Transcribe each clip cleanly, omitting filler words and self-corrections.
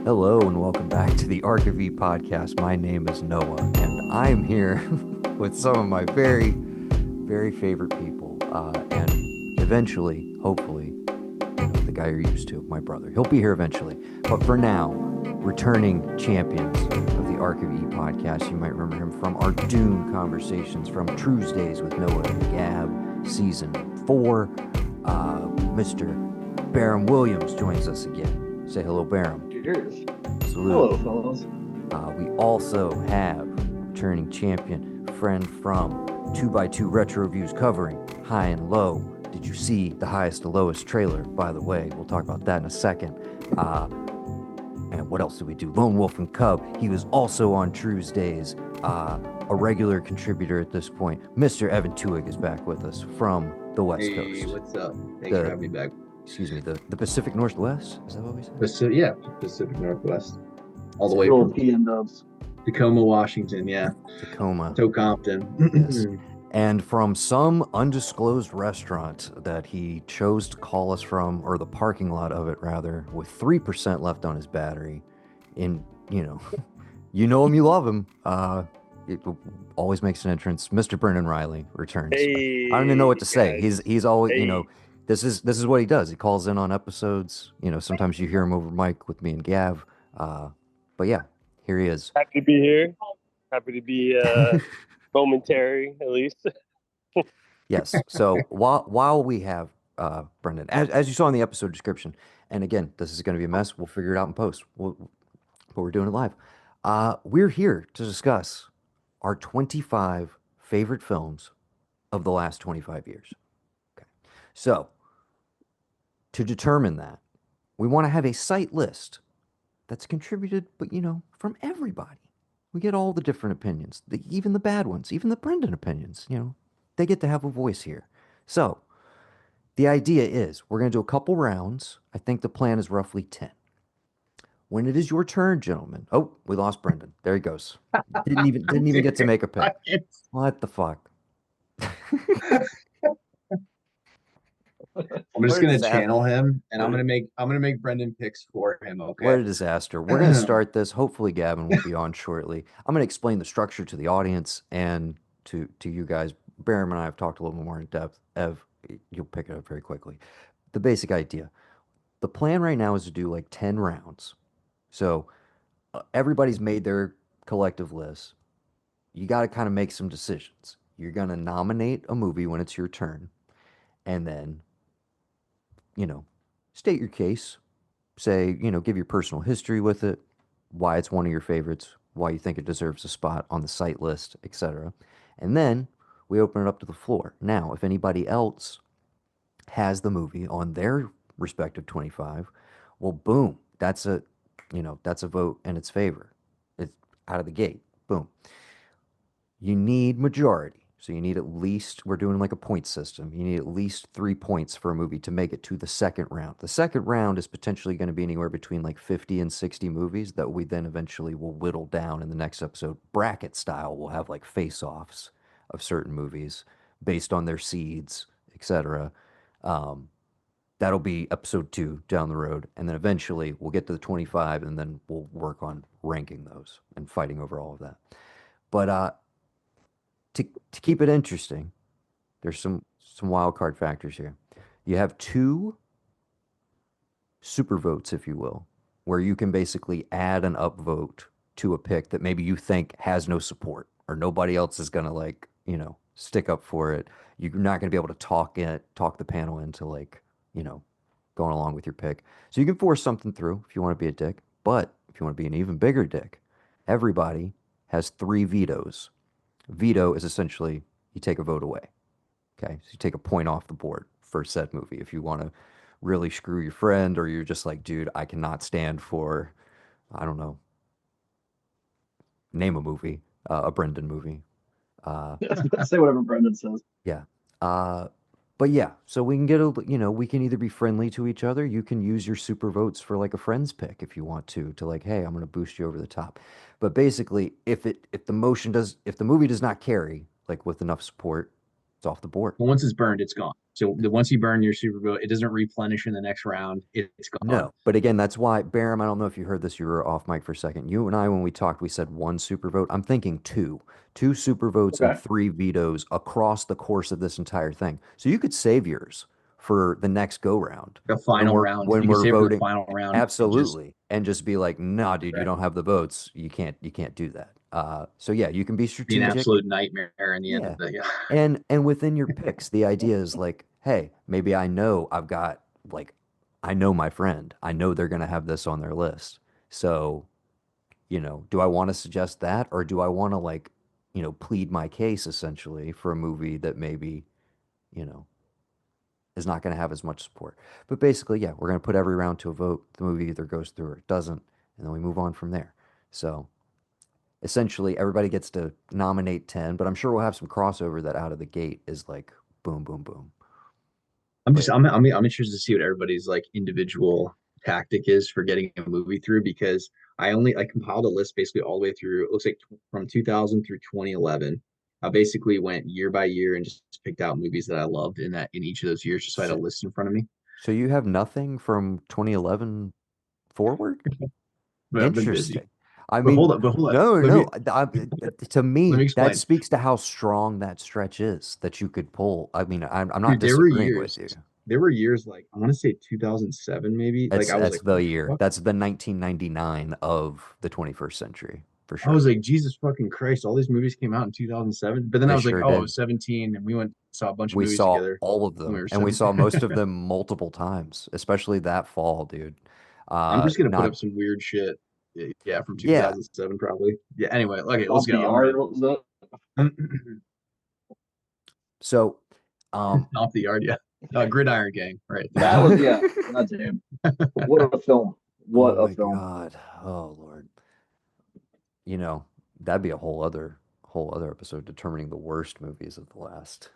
Hello and welcome back to the ARK of E podcast. My name is Noah, and I'm here with some of my very, very favorite people, and eventually, hopefully, the guy you're used to, my brother. He'll be here eventually. But for now, returning champions of the ARK of E podcast. You might remember him from our Dune conversations from Tuesdays with Noah and Gab, season 4. Mr. Baron Williams joins us again. Say hello, Baron. Cheers. Salute. Hello, fellas. We also have returning champion, friend from 2x2 Retro Reviews covering High and Low. Did you see the highest to lowest trailer? By the way, we'll talk about that in a second. And what else did we do? Lone Wolf and Cub. He was also on Tuesdays, a regular contributor at this point. Mr. Evan Tuig is back with us from the West Coast. What's up? Thanks for having me back. Excuse me, the Pacific Northwest? Is that what we said? Pacific Northwest. All the way Roll from P and dubs. Tacoma, Washington, Tacoma. Compton. Yes. And from some undisclosed restaurant that he chose to call us from, or the parking lot of it rather, with 3% left on his battery. You know him, you love him. It always makes an entrance. Mr. Brendan Riley returns. Hey, I don't even know what to say. guys. He's always, Hey. this is what he does. He calls in on episodes. Sometimes you hear him over mic with me and Gav. But yeah, here he is. Happy to be here. Happy to be momentary, at least. Yes. So while we have Brendan, as you saw in the episode description, and again, this is going to be a mess. We'll figure it out in post. But we're doing it live. We're here to discuss our 25 favorite films of the last 25 years. Okay. So to determine that, we want to have a site list that's contributed, but from everybody. We get all the different opinions, even the bad ones, even the Brendan opinions. They get to have a voice here. So the idea is we're going to do a couple rounds. I think the plan is roughly 10. When it is your turn, gentlemen. Oh, we lost Brendan. There he goes. Didn't even get to make a pick. What the fuck? I'm just gonna channel him, and I'm gonna make Brendan picks for him. Okay. What a disaster. We're going to start this. Hopefully Gavin will be on shortly. I'm going to explain the structure to the audience and to you guys. Baron and I have talked a little more in depth. Ev, you'll pick it up very quickly. The basic idea. The plan right now is to do like 10 rounds. So everybody's made their collective list. You got to kind of make some decisions. You're going to nominate a movie when it's your turn, and then state your case, say, give your personal history with it, why it's one of your favorites, why you think it deserves a spot on the site list, etc. And then we open it up to the floor. Now, if anybody else has the movie on their respective 25, well, boom, that's a vote in its favor. It's out of the gate. Boom. You need majority. So you need at least, we're doing like a point system. You need at least 3 points for a movie to make it to the second round. The second round is potentially going to be anywhere between like 50 and 60 movies that we then eventually will whittle down in the next episode. Bracket style, we'll have like face-offs of certain movies based on their seeds, etc. That'll be episode 2 down the road. And then eventually we'll get to the 25 and then we'll work on ranking those and fighting over all of that. But to keep it interesting, there's some wild card factors here. You have 2 super votes, if you will, where you can basically add an upvote to a pick that maybe you think has no support or nobody else is going to stick up for it. You're not going to be able to talk the panel into going along with your pick. So you can force something through if you want to be a dick, but if you want to be an even bigger dick, everybody has 3 vetoes. Veto is essentially you take a vote away. Okay, so you take a point off the board for said movie. If you want to really screw your friend, or you're just like, dude, I cannot stand for, I don't know, name a movie, a Brendan movie. Say whatever Brendan says. Yeah. But yeah, so we can we can either be friendly to each other. You can use your super votes for like a friend's pick if you want to like, hey, I'm going to boost you over the top. But basically, if the movie does not carry like with enough support, it's off the board. Once it's burned, it's gone. So once you burn your super vote, it doesn't replenish in the next round. It's gone. No, but again, that's why, Barum, I don't know if you heard this, you were off mic for a second. You and I, when we talked, we said one super vote. I'm thinking two. Two super votes and Okay. three vetoes across the course of this entire thing. So you could save yours for the next go round. The final round. When You can we're save it for the voting. final round. Absolutely. And just be like, nah, dude, you Right. don't have the votes. You can't do that. So yeah, you can be Be an strategic. absolute nightmare in the end Yeah. of the And within your picks, the idea is like, hey, maybe I know I've got like I know my friend. I know they're gonna have this on their list. So, do I want to suggest that or do I want to like, plead my case essentially for a movie that maybe, you know, is not gonna have as much support. But basically, yeah, we're gonna put every round to a vote. The movie either goes through or it doesn't, and then we move on from there. So essentially everybody gets to nominate 10, but I'm sure we'll have some crossover that out of the gate is like boom, boom, boom. I'm But just I'm interested to see what everybody's like individual tactic is for getting a movie through because I compiled a list basically all the way through. It looks like from 2000 through 2011. I basically went year by year and just picked out movies that I loved in each of those years, just so I had so, a list in front of me. so you have nothing from 2011 forward? But I've been busy. Interesting. I mean, But hold on. no, Let me no. To let me me, that explain. speaks to how strong that stretch is that you could pull. I mean, I'm not Dude, there were disagreeing with years. you. There were years like I want to say 2007 maybe. Like That's I was that's like, the what the year. fuck? That's the 1999 of the 21st century for I was sure. like, Jesus fucking Christ, all these movies came out in 2007. But then I They was like, sure oh, I did. was 17 and we went saw a bunch of We movies saw together all of when we them, were and we 17. saw most of them multiple times, especially that fall, dude. I'm just gonna put Not up some weird shit. Yeah, from Yeah. 2007 probably. Yeah, anyway, okay, let's Off go. the yard, what was that? So, um, Off the yard, yeah. Gridiron Gang, right. That was goddamn. What a film. oh What a my film. God. Oh Lord. You know, that'd be a whole other episode determining the worst movies of the last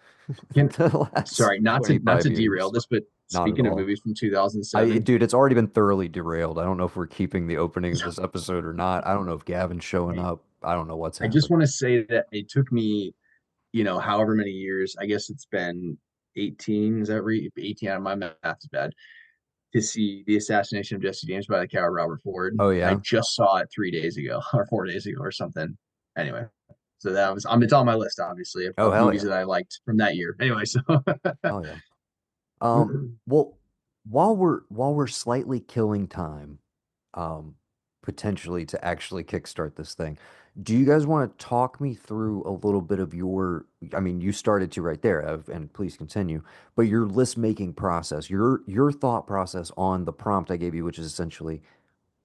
Can, the last sorry, not to 25 derail years. this, but Not at speaking of all. movies from 2007, Dude, it's already been thoroughly derailed. I don't know if we're keeping the opening of this episode or not. I don't know if Gavin's showing I, up. I don't know what's I just happening. want to say that it took me, however many years, I guess it's been 18, is that right? 18 out of my math is bad, to see The Assassination of Jesse James by the coward Robert Ford. Oh I yeah. just saw it 3 days ago or 4 days ago or something. Anyway, so it's on my list, obviously, Oh of hell movies yeah. that I liked from that year. Anyway, so Hell yeah. Well, while we're slightly killing time, um, potentially to actually kickstart this thing, do you guys want to talk me through a little bit of I mean, you started to right there, Ev, and please continue, but your list making process, your thought process on the prompt I gave you, which is essentially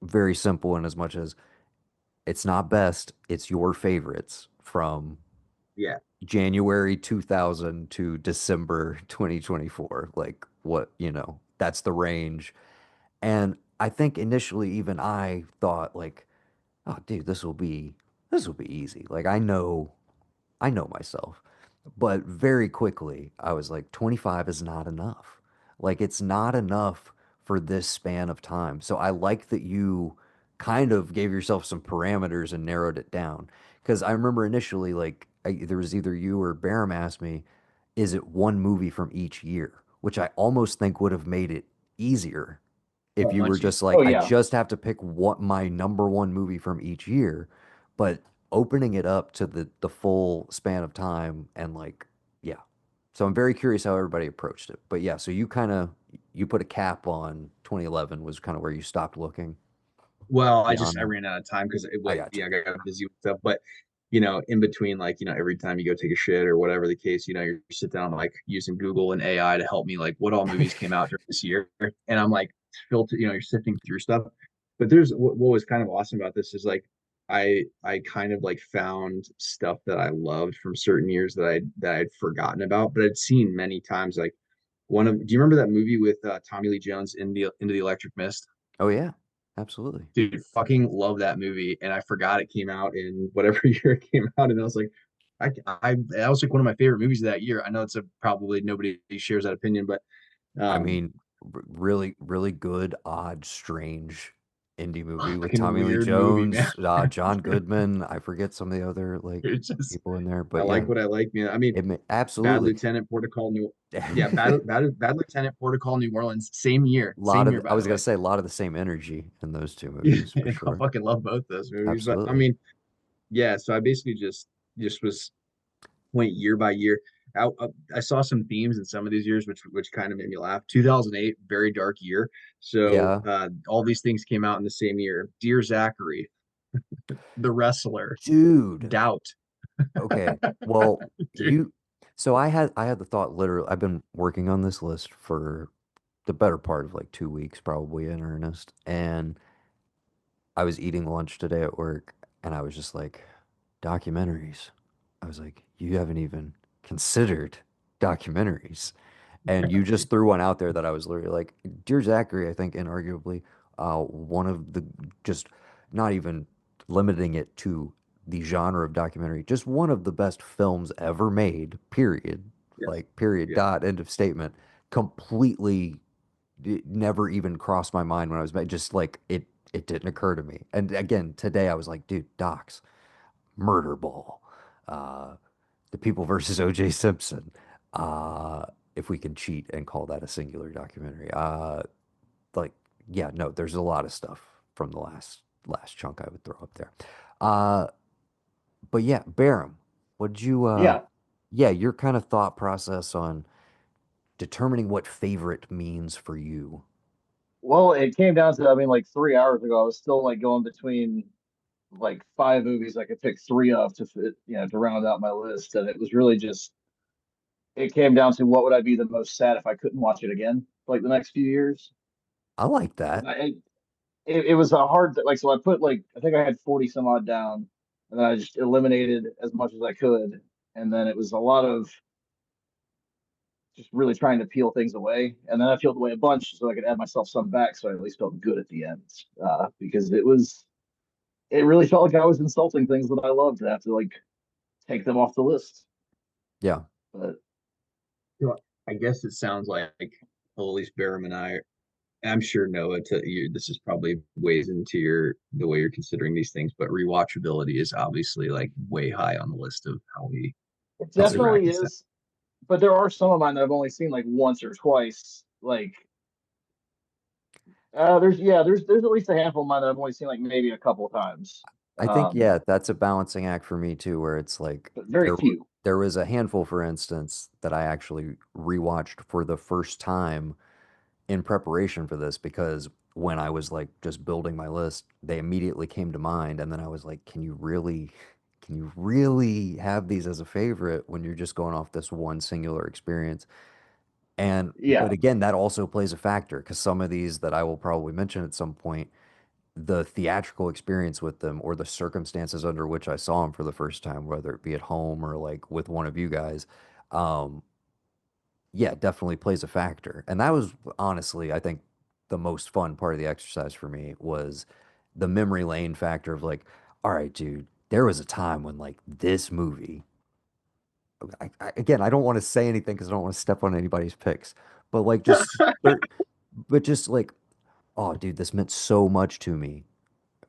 very simple in as much as it's not best, it's your favorites from yeah, January 2000 to December 2024. Like what, that's the range. And I think initially even I thought like, oh dude, this will be easy. Like I know myself. But very quickly I was like 25 is not enough. Like it's not enough for this span of time. So I like that you kind of gave yourself some parameters and narrowed it down. Because I remember initially like there was either you or Barum asked me, is it one movie from each year? Which I almost think would have made it easier if oh, you were much just like, Oh I yeah. just have to pick what my number one movie from each year, but opening it up to the full span of time and like, yeah. So I'm very curious how everybody approached it. But yeah, so you put a cap on 2011 was kind of where you stopped looking well, beyond I that. ran out of time because I got you. I got busy with stuff. But in between, like every time you go take a shit or whatever the case, you sit down like using Google and AI to help me like what all movies came out during this year, and I'm like filter, you're sifting through stuff. But there's what was kind of awesome about this is like I kind of like found stuff that I loved from certain years that I'd forgotten about, but I'd seen many times. Like do you remember that movie with Tommy Lee Jones in the Into the Electric Mist? Oh yeah, absolutely. Dude, fucking love that movie, and I forgot it came out in whatever year it came out, and I was like, that was like one of my favorite movies of that year. I know it's probably nobody shares that opinion, but I um, mean, really, really good, odd, strange indie movie with Fucking Tommy Lee weird movie, man. Jones, John Goodman. I forget some of the other like It's just people in there, I but like yeah, what I like, man. I mean, Bad absolutely Lieutenant, Port of Call, New yeah, Bad Lieutenant, Port of Call, New Orleans, same year, lot of I by was the gonna way. say a lot of the same energy in those two Yeah, movies for I sure. fucking love both those movies. But I Absolutely. mean, yeah, so I basically just was went year by year. I saw some themes in some of these years, which kind of made me laugh. 2008, very dark year. So Yeah, all these things came out in the same year. Dear Zachary, The Wrestler, dude. Doubt. Okay. Well, Dude, so I had the thought literally. I've been working on this list for the better part of like 2 weeks, probably in earnest, and I was eating lunch today at work and I was just like, documentaries. I was like, you haven't even considered documentaries. And you just threw one out there that I was literally like, Dear Zachary, I think inarguably, one of the just not even limiting it to the genre of documentary, just one of the best films ever made, period. yes, Like, period, yeah. dot, end of statement. Completely it never even crossed my mind when I was just like it didn't occur to me. And again, today I was like, dude, docs, Murder Ball, uh, The People versus O.J. Simpson. If we can cheat and call that a singular documentary. Like, yeah, no, there's a lot of stuff from the last chunk I would throw up there. Uh, but yeah, Barham, would you Yeah. yeah, your kind of thought process on determining what favorite means for you. Well, it came down to, I mean, like 3 hours ago, I was still like going between like five movies I could pick three of to fit, to round out my list. And it was really just, it came down to what would I be the most sad if I couldn't watch it again for like the next few years. I like And that. it was a hard, like, so I put like, I think I had 40 some odd down and then I just eliminated as much as I could. And then it was a lot of just really trying to peel things away. And then I peeled away a bunch so I could add myself some back. So I at least felt good at the end because it really felt like I was insulting things that I loved to have to like take them off the list. Yeah. But So I guess it sounds like, well, at least Barham and I, I'm sure Noah, to you, this is probably weighs into the way you're considering these things, but rewatchability is obviously like way high on the list of it how we rack definitely and stack. is. But there are some of mine that I've only seen like once or twice. Like there's at least a handful of mine that I've only seen like maybe a couple of times. I think, yeah, that's a balancing act for me too, where it's like But very few. there was a handful, for instance, that I actually rewatched for the first time in preparation for this because when I was like just building my list, they immediately came to mind. And then I was like, can you really have these as a favorite when you're just going off this one singular experience? And, but Yeah, again, that also plays a factor because some of these that I will probably mention at some point, the theatrical experience with them or the circumstances under which I saw them for the first time, whether it be at home or like with one of you guys, um, yeah, definitely plays a factor. And that was honestly, I think, the most fun part of the exercise for me was the memory lane factor of like, all right, dude, there was a time when like this movie, again, I don't want to say anything because I don't want to step on anybody's picks, but like but just like, oh, dude, this meant so much to me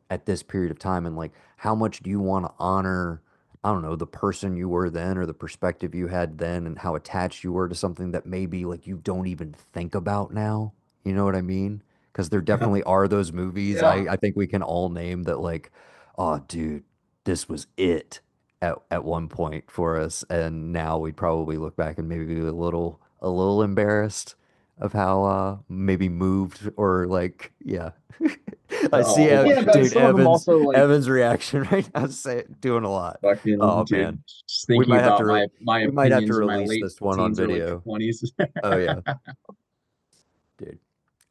at this period of time and like how much do you want to honor I don't know the person you were then or the perspective you had then and how attached you were to something that maybe like you don't even think about now, you know what I mean? Because there Yeah. definitely are those movies yeah, I think we can all name that like, oh dude, this was it at one point for us and now we'd probably look back and maybe be a little embarrassed of how maybe moved or like yeah. I see Oh, yeah. But dude some of them also like Evan's reaction right now say doing a lot. fucking Oh dude, man. just We thinking might have about to my we might have to opinions in my release late this one on teens or late video. 20s. Oh yeah, dude.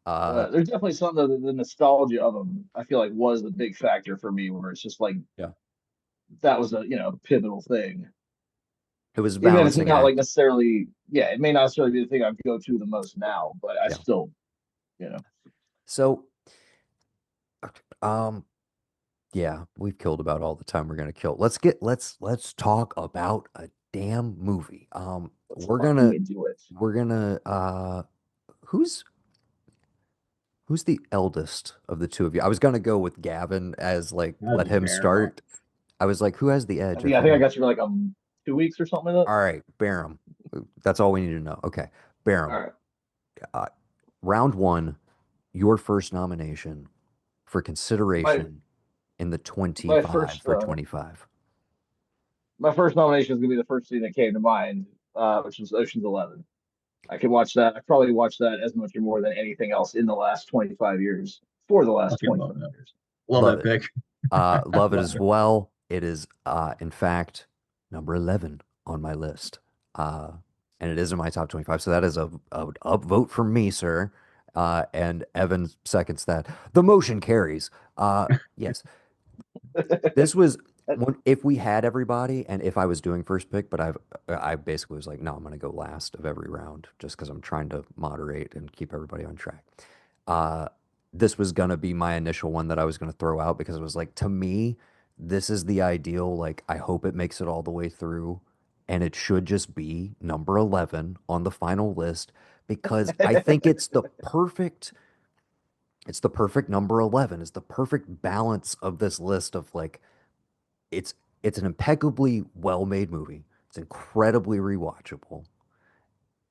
Uh there's definitely some of the nostalgia of them. I feel like was the big factor for me, where it's just like yeah. that was a pivotal thing. It was a Even if it's balancing not like act. necessarily, yeah, it may not necessarily be the thing I go to the most now, but I Yeah. still, you know, So um yeah, we've killed about all the time we're gonna kill. Let's talk about a damn movie. let's We're gonna fucking do it. we're gonna who's who's the eldest of the two of you? I was gonna go with Gavin as like That'd let be him Barrymore. start. I was like, who has the edge? I I think I forgot. got you for like 2 weeks or something like that. All right, Barham. That's all we need to know. Okay, Barham. All right. Uh, round one, your first nomination for My consideration in the my 25 first for 25. my first nomination is gonna be the first thing that came to mind, which was Ocean's 11. I could watch that. I probably watched that as much or more than anything else in the last 25 years. For the last Fucking 25 love that. years. Love Love that it. pick. Love it Love as it. well. It is, in fact, number 11 on my list. Uh, and it is in my top 25. So that is a upvote from me, sir. And Evan seconds that. The motion carries. Yes, this was if we had everybody and if I was doing first pick, but I basically was like, no, I'm gonna go last of every round just because I'm trying to moderate and keep everybody on track. Uh, this was gonna be my initial one that I was gonna throw out because it was like to me, this is the ideal. Like I hope it makes it all the way through, and it should just be number 11 on the final list because I think it's the perfect number 11. It's the perfect balance of this list of like it's it's an impeccably well-made movie. It's incredibly rewatchable.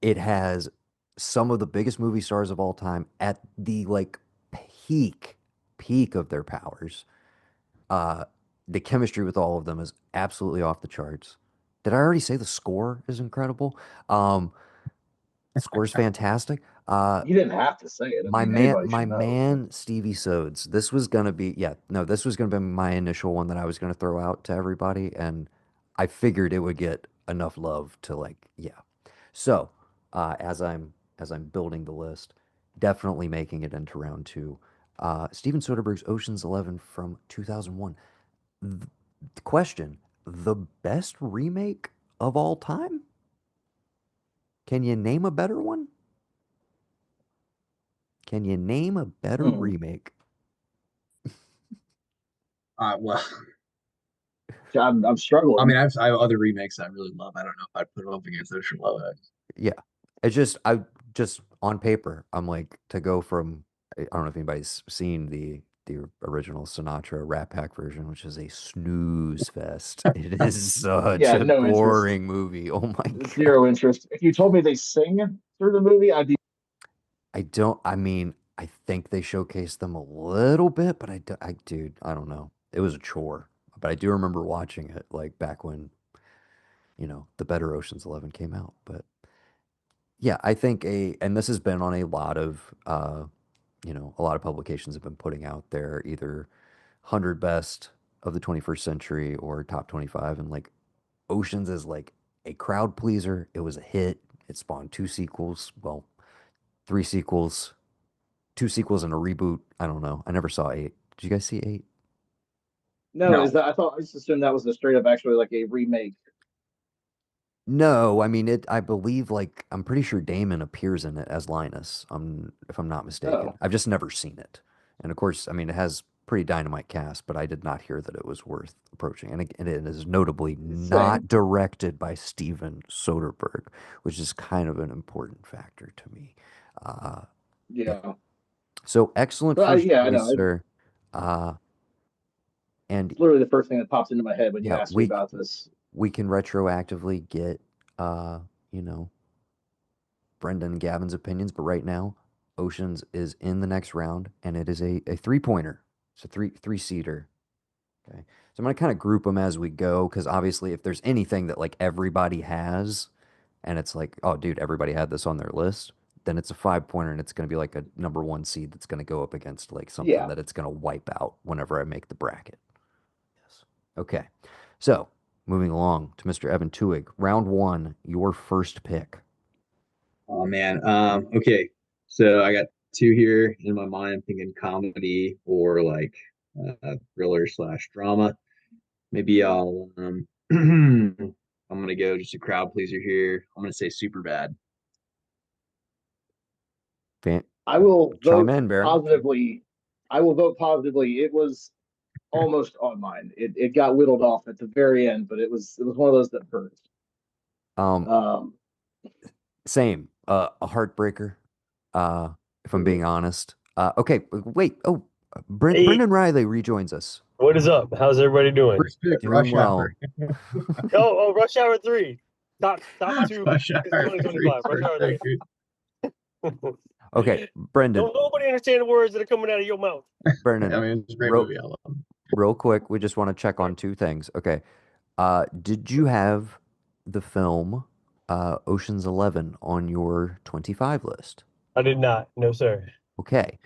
It has some of the biggest movie stars of all time at the like peak of their powers. Uh the chemistry with all of them is absolutely off the charts. Did I already say the score is incredible? Um the score is fantastic. You didn't have to say it. I mean, anybody My should know. But man, Stevie Sodes. This was gonna be, yeah, no, this was gonna be my initial one that I was gonna throw out to everybody, and I figured it would get enough love to like, yeah. So, as I'm building the list, definitely making it into round two. Steven Soderbergh's Ocean's 11 from 2001. The question: the best remake of all time? Can you name a better one? Can you name a better hmm. remake? Well, I'm I mean, struggling. I have other remakes I really love. I don't know if I'd put it up against Ocean Love. Yeah. It's just I just on paper, I'm like to go from I don't know if anybody's seen the original Sinatra Rat Pack version, which is a snooze fest. It is such Yeah, a no interest. boring movie. Oh my God. Zero interest. If you told me they sing through the movie, I'd be I mean, I think they showcased them a little bit, but dude, I don't know. It was a chore. But I do remember watching it like back when, the better Ocean's 11 came out. But yeah, I think and this has been on a lot of a lot of publications have been putting out their either 100 best of the 21st century or top 25. And like Oceans is like a crowd pleaser. It was a hit. It spawned two sequels. Well, three sequels, two sequels and a reboot. I don't know. I never saw eight. Did you guys see eight? no. Is No, that I just assumed that was a straight up actually like a remake. No, I mean I believe like I'm pretty sure Damon appears in it as Linus. If I'm not mistaken. Oh, I've just never seen it. And of course, I mean it has pretty dynamite cast, but I did not hear that it was worth approaching. And it is notably same. not directed by Steven Soderbergh, which is kind of an important factor to me. Uh, yeah. Yeah, So excellent but first yeah, I choice, know. sir. Uh, and It's literally the first thing that pops into my head when you yeah, asked me about this. we can retroactively get you know Brendan and Gavin's opinions, but right now, Oceans is in the next round, and it is a three-pointer. It's a three seater. Okay, so I'm gonna kind of group them as we go because obviously, if there's anything that like everybody has, and it's like, oh, dude, everybody had this on their list, then it's a 5-pointer, and it's gonna be like a number one seed that's gonna go up against like something Yeah. that it's gonna wipe out whenever I make the bracket. Yes. Okay, so moving along to Mr. Evan Tuig, round one, your first pick. oh man. Okay, so I got two here in my mind. I'm thinking comedy or like thriller slash drama. Maybe I'll I'm gonna go just a crowd pleaser here. I'm gonna say super bad. Fan- I will Chime vote in, Baron. positively. I will vote positively. It was almost on mine. It got whittled off at the very end, but it was one of those that hurt. Um, Um, Same. A heartbreaker. Uh, if I'm being honest. Okay, wait. Oh, Hey, Brendan Riley rejoins us. what is up? How's everybody doing? First pick, Doing Rush well. Hour. Oh, Rush Hour 3. Top two Rush is Hour 3, 2025. Rush first Hour pick, 3. dude. Okay, Brendan. Don't nobody understand the words that are coming out of your mouth. Brendan, I mean, it's a great real, movie. I love it. real quick, we just want to check on two things. Okay. Did you have the film Ocean's 11 on your 25 list? I did not. No, sir. Okay.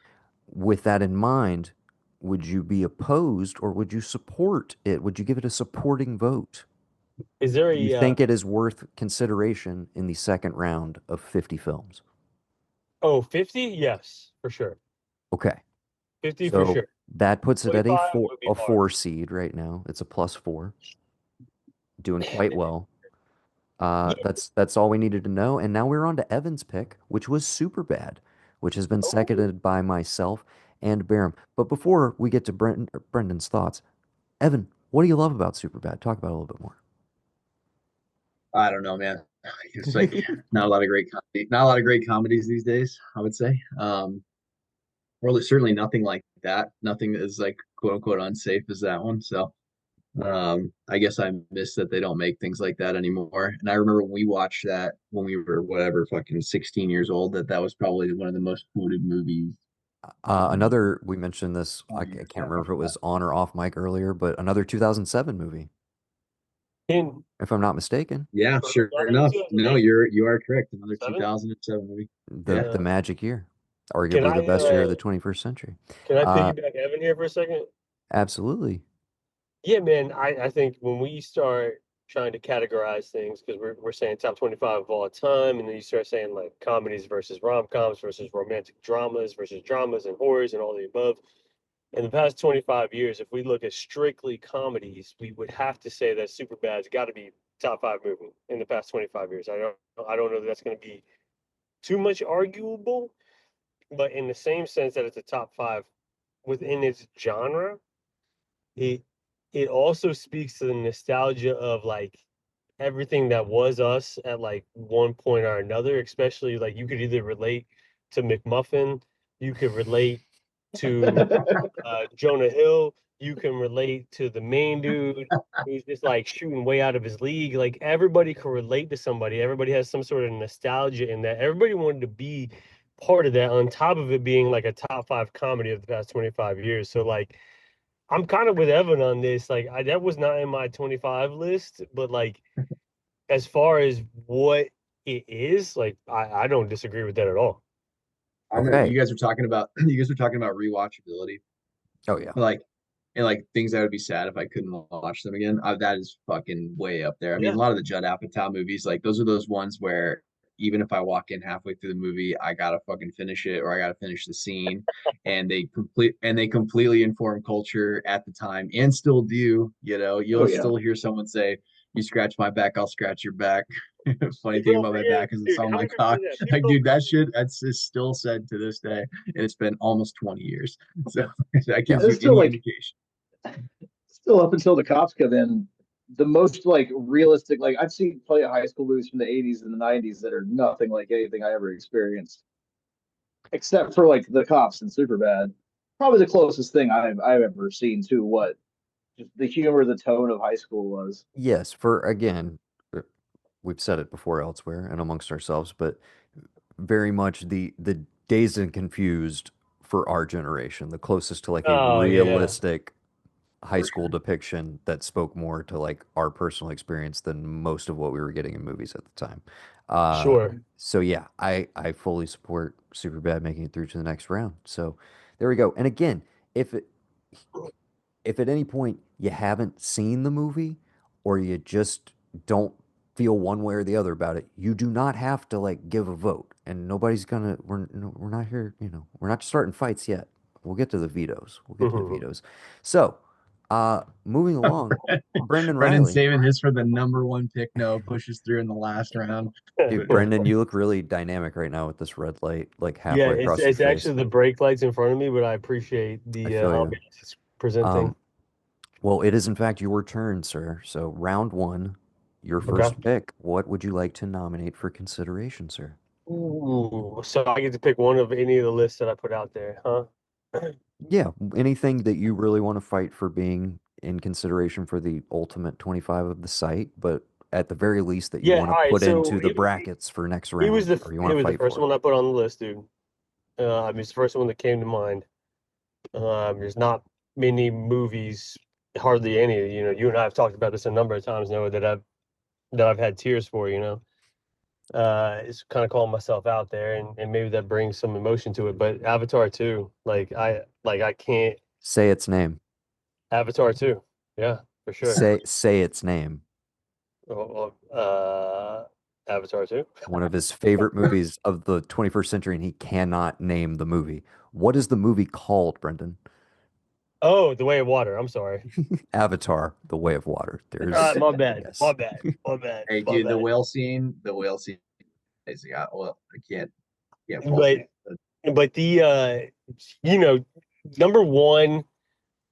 With that in mind, would you be opposed or would you support it? Would you give it a supporting vote? Is there Do you a think it is worth consideration in the second round of 50 films? 50? Yes, for sure. Okay. 50 for So sure. that puts it at 25 would be a hard. 4 seed right now. It's a +4, doing quite well. Yeah. That's all we needed to know. And now we're on to Evan's pick, which was super bad, which has been Oh, seconded by myself and Barham. But before we get to Brendan's thoughts, Evan, what do you love about Superbad? Talk about it a little bit more. I don't know, man. It's like not a lot of great comedy, not a lot of great comedies these days, I would say. Or certainly nothing like that. Nothing as like quote unquote unsafe as that one. So I guess I miss that they don't make things like that anymore. And I remember when we watched that when we were whatever, fucking 16 years old, that was probably one of the most quoted movies. Another, we mentioned this, I Years can't remember if it after that. was on or off mic earlier, but another 2007 movie, in if I'm not mistaken, Yeah, sure enough. No, 2008, you are correct. Another 7? 2007 movie. the Yeah. the magic year, Can arguably I the best year of the 21st century. Uh, piggyback Evan here for a second? absolutely. Yeah, man. I think when we start trying to categorize things, because we're saying top 25 of all time, and then you start saying like comedies versus rom-coms versus romantic dramas versus dramas and horrors and all the above. In the past 25 years, if we look at strictly comedies, we would have to say that Superbad's got to be top five movie in the past 25 years. I don't know that that's going to be too much arguable, but in the same sense that it's a top five within its genre, it it also speaks to the nostalgia of like everything that was us at like one point or another, especially like you could either relate to McMuffin, you could relate to Jonah Hill, you can relate to the main dude who's just like shooting way out of his league. Like everybody can relate to somebody. Everybody has some sort of nostalgia in that. Everybody wanted to be part of that on top of it being like a top five comedy of the past 25 years. So like I'm kind of with Evan on this. Like that was not in my 25 list, but like as far as what it is, like I don't disagree with that at all. I know Okay. you guys were talking about you guys were talking about rewatchability. Oh yeah. Like and like things that would be sad if I couldn't watch them again. That is fucking way up there. I mean, Yeah. a lot of the Judd Apatow movies, like those are those ones where even if I walk in halfway through the movie, I gotta fucking finish it or I gotta finish the scene. And they completely inform culture at the time and still do. You know, Oh you'll yeah. still hear someone say, "You scratch my back, I'll scratch your back." Funny thing People don't about my forget, back is it's dude. on How my many people cock. say that? People Like, don't dude, that forget. shit that's is still said to this day, and it's been almost 20 years. So that Yeah. gives you It's still any like indication. still up until the cops come in, the most like realistic. Like I've seen plenty of high school movies from the '80s and the '90s that are nothing like anything I ever experienced, except for like the cops and Superbad. Probably the closest thing I've ever seen to what just the humor, the tone of high school was. Yes, for again, we've said it before elsewhere and amongst ourselves, but very much the dazed and confused for our generation, the closest to like a Oh yeah, realistic high For school sure. depiction that spoke more to like our personal experience than most of what we were getting in movies at the time. Uh, sure. so yeah, I fully support Superbad making it through to the next round. So there we go. And again, if it if at any point you haven't seen the movie or you just don't feel one way or the other about it, you do not have to like give a vote. And nobody's gonna we're not here, we're not starting fights yet. We'll get to the vetoes. We'll get to the Mhm. vetoes. So, moving along, Brendan Brendan Riley. saving his for the number one pick. No, pushes through in the last round. Dude, Brendan, you look really dynamic right now with this red light like Yeah, halfway across your it's face. actually the brake lights in front of me, but I appreciate I the feel you. ambiance it's presenting. Um, well, it is in fact your turn, sir. So round one, your Okay. first pick. What would you like to nominate for consideration, sir? Ooh, so I get to pick one of any of the lists that I put out there, huh? Yeah, anything that you really want to fight for being in consideration for the ultimate 25 of the site, but at the very least that you Yeah, want to all right. put So into the brackets for next it was round the or you want it to was the fight first for. one I put on the list, dude. I mean, it's the first one that came to mind. There's not many movies, hardly any. You know, you and I have talked about this a number of times, Noah, that I've had tears for. It's kind of calling myself out there, and maybe that brings some emotion to it. But Avatar 2, I can't. Say its name. Avatar 2, yeah, for sure. Say its name. Avatar 2. One of his favorite movies of the 21st century, and he cannot name the movie. What is the movie called, Brendan? Oh, The Way of Water. I'm sorry. Avatar, The Way of Water. There's My bad. My yes. bad. My bad. Hey, My dude, bad. the whale scene. Basically, I can't fault But you. but you know, number one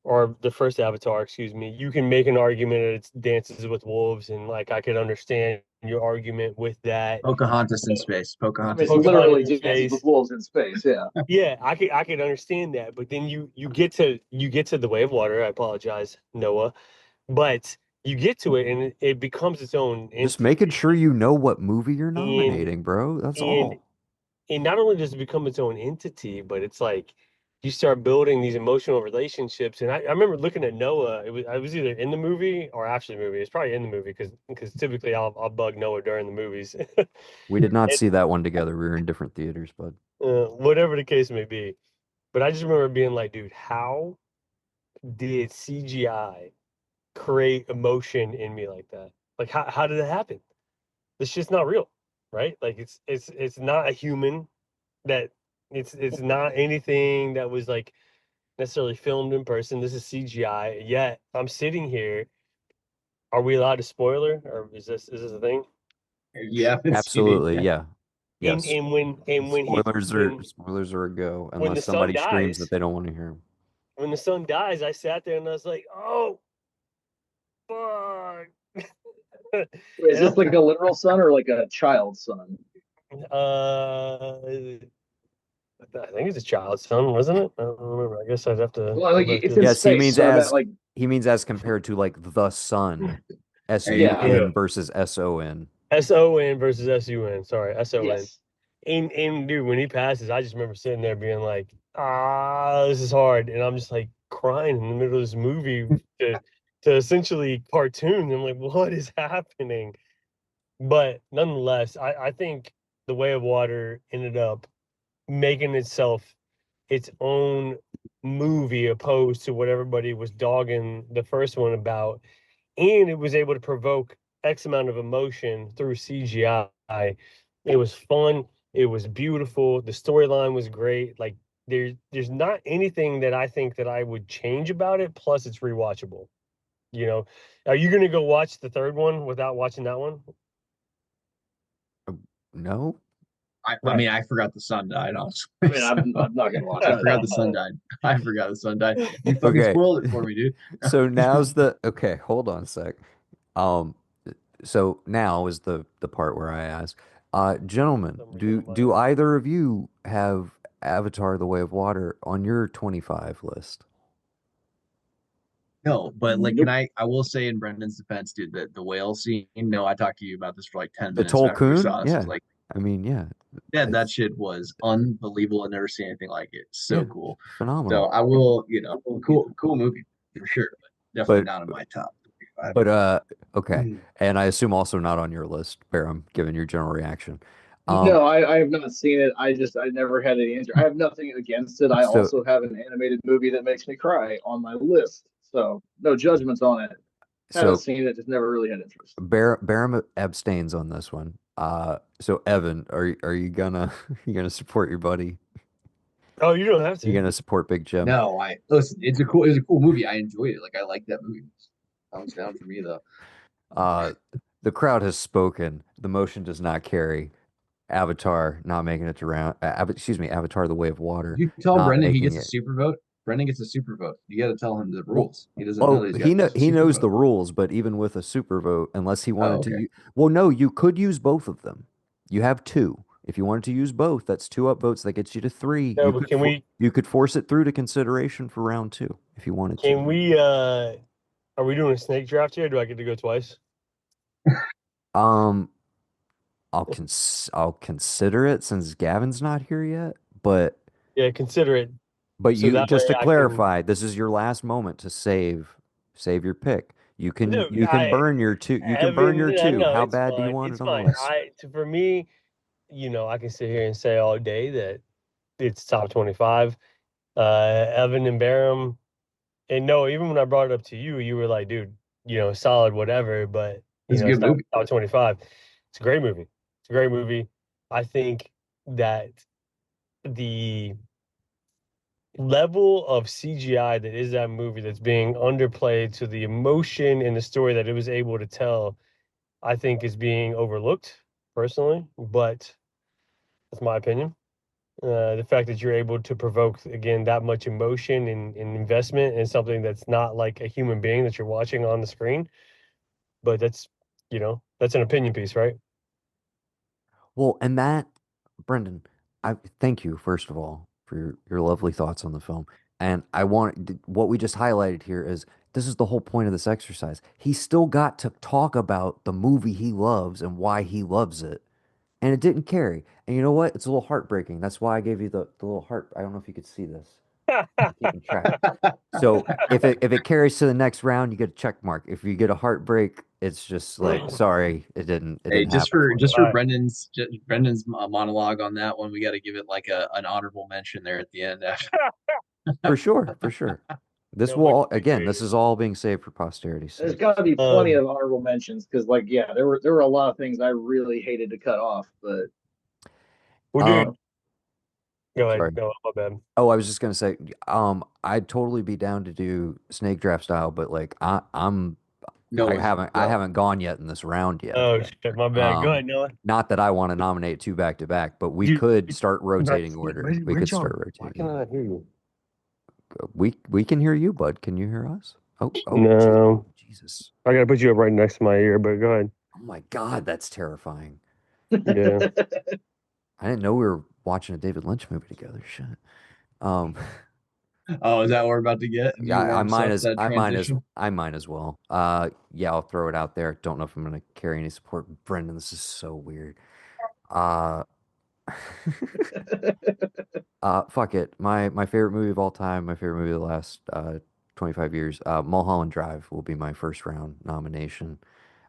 or the first Avatar, excuse me, you can make an argument that it's Dances with Wolves, and like I could understand your argument with that. Pocahontas in space. I mean, Pocahontas it's in space. literally Pocahontas in Dances with space. Wolves in space. Yeah. Yeah, I could understand that, but then you get to The Way of Water. I apologize, Noah, but you get to it and it becomes its own Just making entity, sure you know what movie you're and nominating, bro. That's and all. and not only does it become its own entity, but it's like you start building these emotional relationships. And I remember looking at Noah. I was either in the movie or after the movie. It's probably in the movie because typically I'll bug Noah during the movies. We did not And, see that one together. We were in different theaters, but whatever the case may be. But I just remember being like, dude, how did CGI create emotion in me like that? Like how did it happen? This shit's not real, right? Like it's not a human that it's not anything that was like necessarily filmed in person. This is CGI. Yet I'm sitting here. Are we allowed to spoiler, or is this a thing? You haven't seen it absolutely, yet. yeah. And Yes. and when and when he Spoilers are a go when unless the son somebody screams that dies, they don't want to hear 'em. when the son dies, I sat there and I was like, oh fuck. Wait, is And this like a literal son or like a child son? I think it's a child's son, wasn't it? I don't remember. I guess I'd have to Well, go like back it's to in it. Yes, space, so I meant like he means as compared to like the sun. Hey, yeah, Yeah. SUN versus SON. SON versus SUN. Sorry, SON. yes. And dude, when he passes, I just remember sitting there being like, this is hard. And I'm just like crying in the middle of this movie to essentially cartoon. I'm like, what is happening? But nonetheless, I think The Way of Water ended up making itself its own movie opposed to what everybody was dogging the first one about. And it was able to provoke X amount of emotion through CGI. It was fun. It was beautiful. The storyline was great. Like there's not anything that I think that I would change about it. Plus, it's rewatchable. You know, are you gonna go watch the third one without watching that one? No? I mean, I forgot the son died, honestly. I mean, I'm not gonna watch I it. forgot the son died. I forgot the son died. You fucking Okay. spoiled it for me, dude. So now's the okay, hold on a sec. Um so now is the part where I ask, gentlemen, I'm reading do on my do end. either of you have Avatar: The Way of Water on your 25 list? No, but like, Nope. I will say in Brendan's defense, dude, that the whale scene, no, I talked to you about this for like 10 The minutes after we Tolkien? saw this. I was Yeah. like, I mean, yeah. that It's shit was unbelievable. I've never seen anything like it. yeah, So cool. So phenomenal. I will, cool movie for sure, but definitely But not in my top 25. but okay. And I assume also not on your list, Bear, I'm giving your general reaction. Um No, I have not seen it. I never had any answer. I have nothing against it. I so also have an animated movie that makes me cry on my list. So no judgments on it. Haven't so seen it, just never really had interest. Bear abstains on this one. So Evan, are you gonna you gonna support your buddy? Oh, you don't have You to. gonna support Big Jim? No, I listen. It was a cool movie. I enjoyed it. Like I like that movie. Thumbs down for me though. Uh, the crowd has spoken. The motion does not carry. Avatar not making it to round. Excuse me, Avatar: The Way of Water You tell not Brendan he making gets a it. super vote. Brendan gets a super vote. You got to tell him the Well, rules. He doesn't know oh, that he gets a he super knows the vote. rules, but even with a super vote, unless he Oh, wanted to, okay. well, no, you could use both of them. You have two. If you wanted to use both, that's 2 upvotes. That gets you to 3. No, but You could force it through to consideration for round 2 if you wanted to. can we are we doing a snake draft here? Do I get to go twice? Um, I'll consider it since Gavin's not here yet, but Yeah, consider it. So you that way just to I can. clarify, this is your last moment to save your pick. No, You can burn your two. You can burn Evan, your I two. know How it's bad do you fine. want It's it on the fine. list? For me, I can sit here and say all day that it's top 25. Evan and Barham, and no, even when I brought it up to you, you were like, dude, solid, whatever, but It's a it's good not movie. top 25. It's a great movie. It's a great movie. I think that the level of CGI that is that movie that's being underplayed to the emotion and the story that it was able to tell, I think is being overlooked personally, but that's my opinion. The fact that you're able to provoke again that much emotion and investment in something that's not like a human being that you're watching on the screen, but that's an opinion piece, right? Well, and that, Brendan, I thank you first of all for your lovely thoughts on the film. And what we just highlighted here is this is the whole point of this exercise. He still got to talk about the movie he loves and why he loves it. And it didn't carry. And you know what? It's a little heartbreaking. That's why I gave you the little heart. I don't know if you could see this. Keeping track. So if it carries to the next round, you get a check mark. If you get a heartbreak, it's just like sorry, it Hey, didn't happen for you. just All for right. Brendan's monologue on that one, we got to give it like an honorable mention there at the end. For sure, for sure. This No, will but again, this is all being saved for posterity's There's sake. got to be plenty um, of honorable mentions because, like, yeah, there were a lot of things I really hated to cut off, but well, dude, Uh, go ahead. sorry. No, my bad. Oh, I was just gonna say, I'd totally be down to do snake draft style, but like No one's I go. haven't gone yet in this round yet. Oh shit, my bad. Go Um, ahead, Noah. not that I want to nominate 2 back to back, but we Dude, could start rotating where, order. We where'd could y'all? start Why can I rotating. not hear you? We can hear you, bud. Can you hear us? No, Jesus. I gotta put you up right next to my ear, but go ahead. Oh my God, that's terrifying. Yeah. I didn't know we were watching a David Lynch movie together. Shit. Um, Oh, is that what we're about to get? Do yeah, you warm us up to that transition? I might as well. Yeah, I'll throw it out there. Don't know if I'm gonna carry any support. Brendan, this is so weird. Uh, fuck it. My favorite movie of all time, my favorite movie of the last 25 years, Mulholland Drive will be my first round nomination.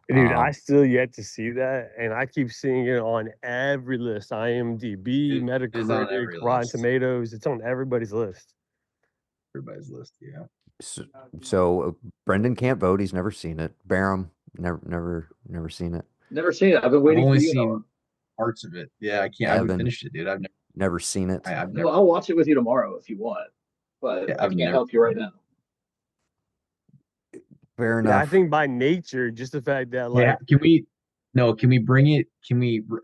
Dude, I still yet to see that, and I keep seeing it on every list: IMDb, It is on Metacritic, every Rotten list, Tomatoes. It's on everybody's list. everybody's list. Yeah, So, Brendan can't vote. He's never seen it. Barham, never seen it. never seen it. I've been I've waiting for only you, Noah. seen parts of it. Yeah, I can't. I haven't Evan, finished it, dude. never seen it. I've Well, never, I'll watch it with you tomorrow if you want, but yeah, I I've can't never. help you right now. Fair Yeah, I enough. think by nature, just the fact that Yeah, like, can we? No, can we bring it?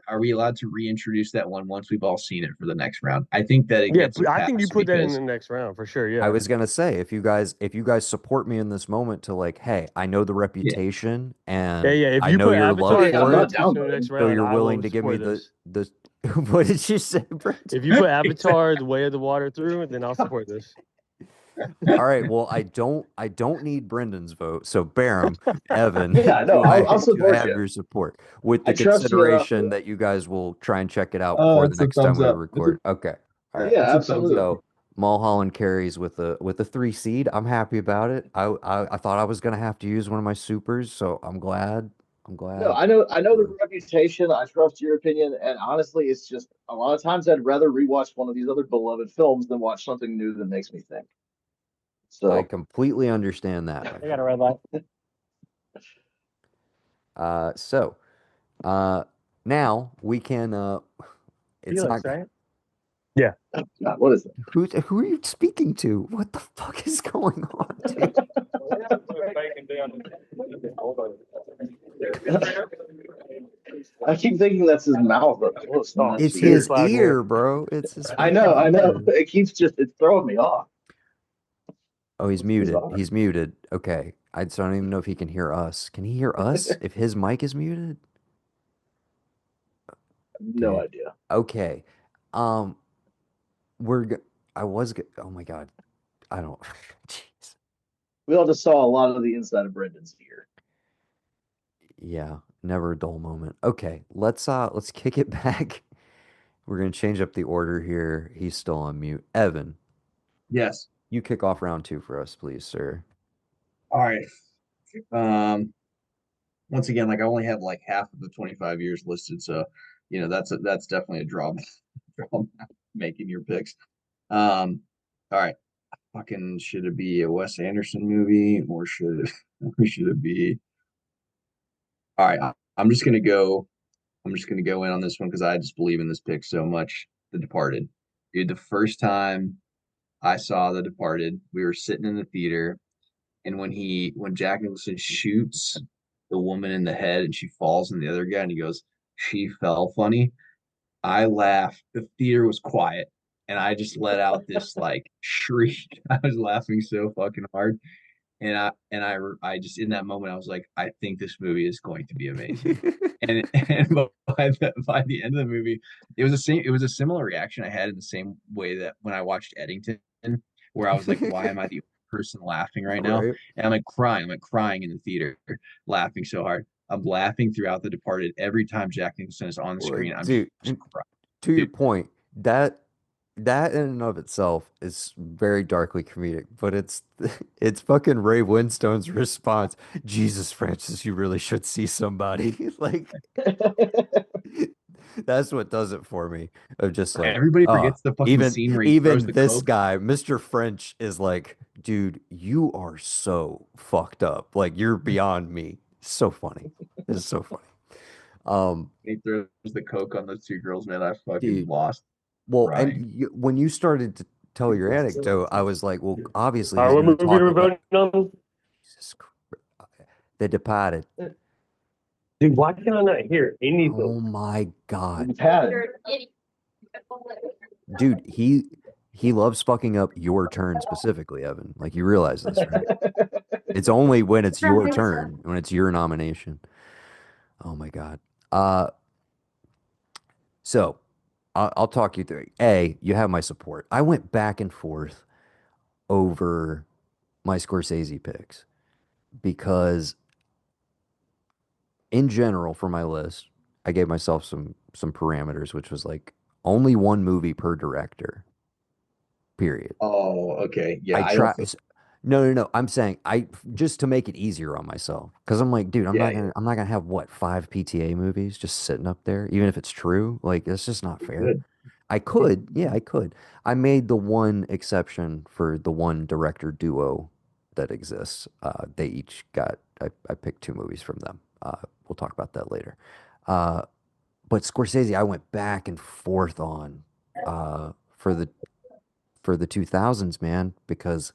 Are we allowed to reintroduce that one once we've all seen it for the next round? I think that it yeah, gets a I think you pass put that in the because next round for sure. I Yeah, was gonna say if you guys support me in this moment to like, hey, I know the yeah, reputation yeah, and yeah. If I you know put your I love mean, Avatar I'm for it, not reintroduced down in the next voting. so round, you're I willing will to give me support this. the what did you say, Brent? If you put Avatar, The Way of the Water through, then I'll support this. All right, well, I don't need Brendan's vote. So Barham, Evan, Yeah, no, I'll do I support have you. your support with I the trust you enough for consideration that. that you guys will try and check it out before the it's a next time thumbs we up. record? Okay. All right. Yeah, It's a thumbs up. absolutely. So Mulholland carries with a 3 seed. I'm happy about it. I thought I was gonna have to use one of my supers, so I'm glad. I'm No, glad. I know the reputation. I trust your opinion, and honestly, it's just a lot of times I'd rather rewatch one of these other beloved films than watch something new that makes me think. I So, completely understand that, my I got a friend. red light. So uh now we can it's Felix, not right? Yeah. God, what is who are you speaking to? What the fuck is going on, dude? that? I keep thinking that's his mouth up close, and Oh, that's It's shit. his weird. Flag me. ear, bro. It's his I fucking know, I know. ear. It keeps just it's throwing me off. Oh, he's It's muted. bizarre. He's muted. Okay. I just don't even know if he can hear us. Can he hear us if his mic is muted? No dude. idea. Okay. Um, we're go- I was oh my God. I don't jeez. We all just saw a lot of the inside of Brendan's ear. Yeah, never a dull moment. Okay, let's kick it back. We're gonna change up the order here. He's still on mute. Evan, Yes. you kick off round two for us, please, sir. All right. Um, once again, like I only have like half of the 25 years listed, so that's definitely a drawback from making your picks. All right. Fucking should it be a Wes Anderson movie or should it or should it be all right, I'm just gonna go I'm just gonna go in on this one because I just believe in this pick so much. The Departed. Dude, the first time I saw The Departed, we were sitting in the theater, and when Jack Nicholson shoots the woman in the head and she falls in the other guy and he goes, she fell funny. I laughed. The theater was quiet, and I just let out this like shriek. I was laughing so fucking hard. And I just in that moment I was like, I think this movie is going to be amazing. And by the end of the movie, it was a similar reaction I had in the same way that when I watched Eddington, where I was like, why am I the only person laughing right now? Right. And I'm like crying in the theater, laughing so hard. I'm laughing throughout The Departed every time Jack Nicholson is on the Well, screen. I'm dude, just crying, to your dude. point, that in and of itself is very darkly comedic, but it's fucking Ray Winstone's response. Jesus, Francis, you really should see somebody. Like that's what does it for me. Of just like, Everybody forgets the fucking even scene where he throws even the this coke. guy, Mr. French, is like, dude, you are so fucked up. Like you're beyond me. So funny. It's so funny. Um, He throws the coke on those two girls, man. I fucking dude. lost Well, and crying. when you started to tell your anecdote, I was like, well, obviously All he's right, going to what movie talk are we about voting on? Jesus Christ, The Departed. Dude, why can I not hear anything? Oh my God, We've had dude, he loves fucking up your turn specifically, Evan. Like you realize this, right? It's only when it's your turn, when it's your nomination. Oh my God. Uh, so I'll talk you through it. A, you have my support. I went back and forth over my Scorsese picks because in general for my list, I gave myself some parameters, which was like only one movie per director, period. Oh, okay. I Yeah, I try don't feel. no, no, no. I'm saying I just to make it easier on myself because I'm like, dude, Yeah, yeah. I'm not gonna have what five PTA movies just sitting up there, even if it's true. Like it's just not fair. Good. I could, yeah, I could. I made the one exception for the one director duo that exists. They each got I picked two movies from them. We'll talk about that later. Uh, but Scorsese, I went back and forth on uh, for the 2000s, man, because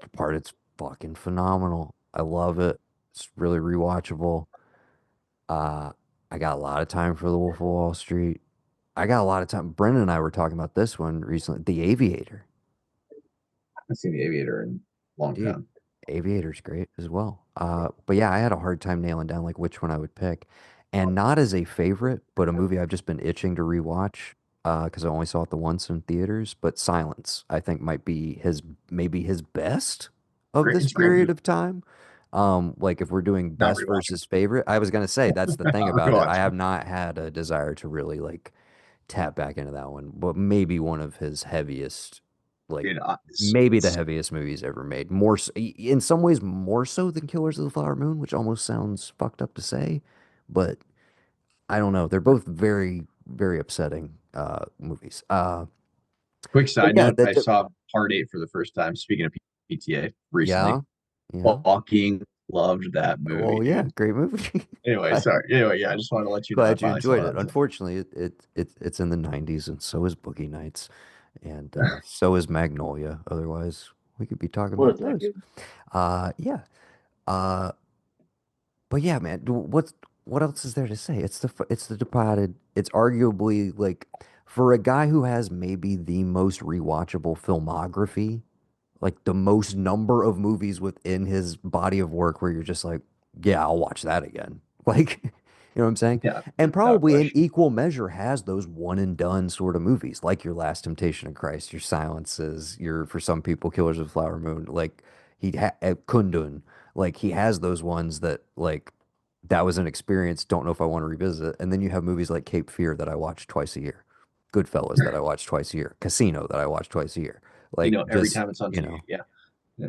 the part it's fucking phenomenal. I love it. It's really rewatchable. Uh, I got a lot of time for The Wolf of Wall Street. I got a lot of time. Brendan and I were talking about this one recently. The Aviator. I've seen The Aviator in a long Dude, time. Aviator's great as well. But yeah, I had a hard time nailing down like which one I would pick. And not as a favorite, but a movie I've just been itching to rewatch because I only saw it the once in theaters. But Silence, I think might be his maybe his best of Great, this it's a great period movie. of time. Like if we're doing Not best rewatchable. versus favorite, I was gonna say that's the thing Not about it. I have rewatchable. not had a desire to really like tap back into that one, but maybe one of his heaviest, like Dude, maybe the heaviest movies ever made. More so, in some ways, more so than Killers of the Flower Moon, which almost sounds fucked up to say, but I don't know. They're both very, very upsetting movies. quick But side yeah, note, I saw Part 8 for the first time, speaking of PTA, recently. yeah, yeah. Fucking loved that movie, Well, yeah, dude. great movie. Anyway, Glad, sorry. Anyway, yeah, I just wanted to let you know I glad you finally saw enjoyed it. that. So. Unfortunately, it's in the '90s, and so is Boogie Nights, and so is Magnolia. Otherwise, we could be talking what about a those. decade. Yeah. Uh, but yeah, man, what else is there to say? It's The Departed. It's arguably like for a guy who has maybe the most rewatchable filmography, like the most number of movies within his body of work where you're just like, yeah, I'll watch that again. Like You know what I'm saying? Yeah, And without probably in question. equal measure has those one and done sort of movies, like your Last Temptation of Christ, your Silences, your for some people Killers of the Flower Moon, like Kundun, like he has those ones that like that was an experience. Don't know if I want to revisit. And then you have movies like Cape Fear that I watch twice a year, Goodfellas that I watch twice a year, Casino that I watch twice a year. You Like know, every just time it's on you TV. know Yeah. Yeah.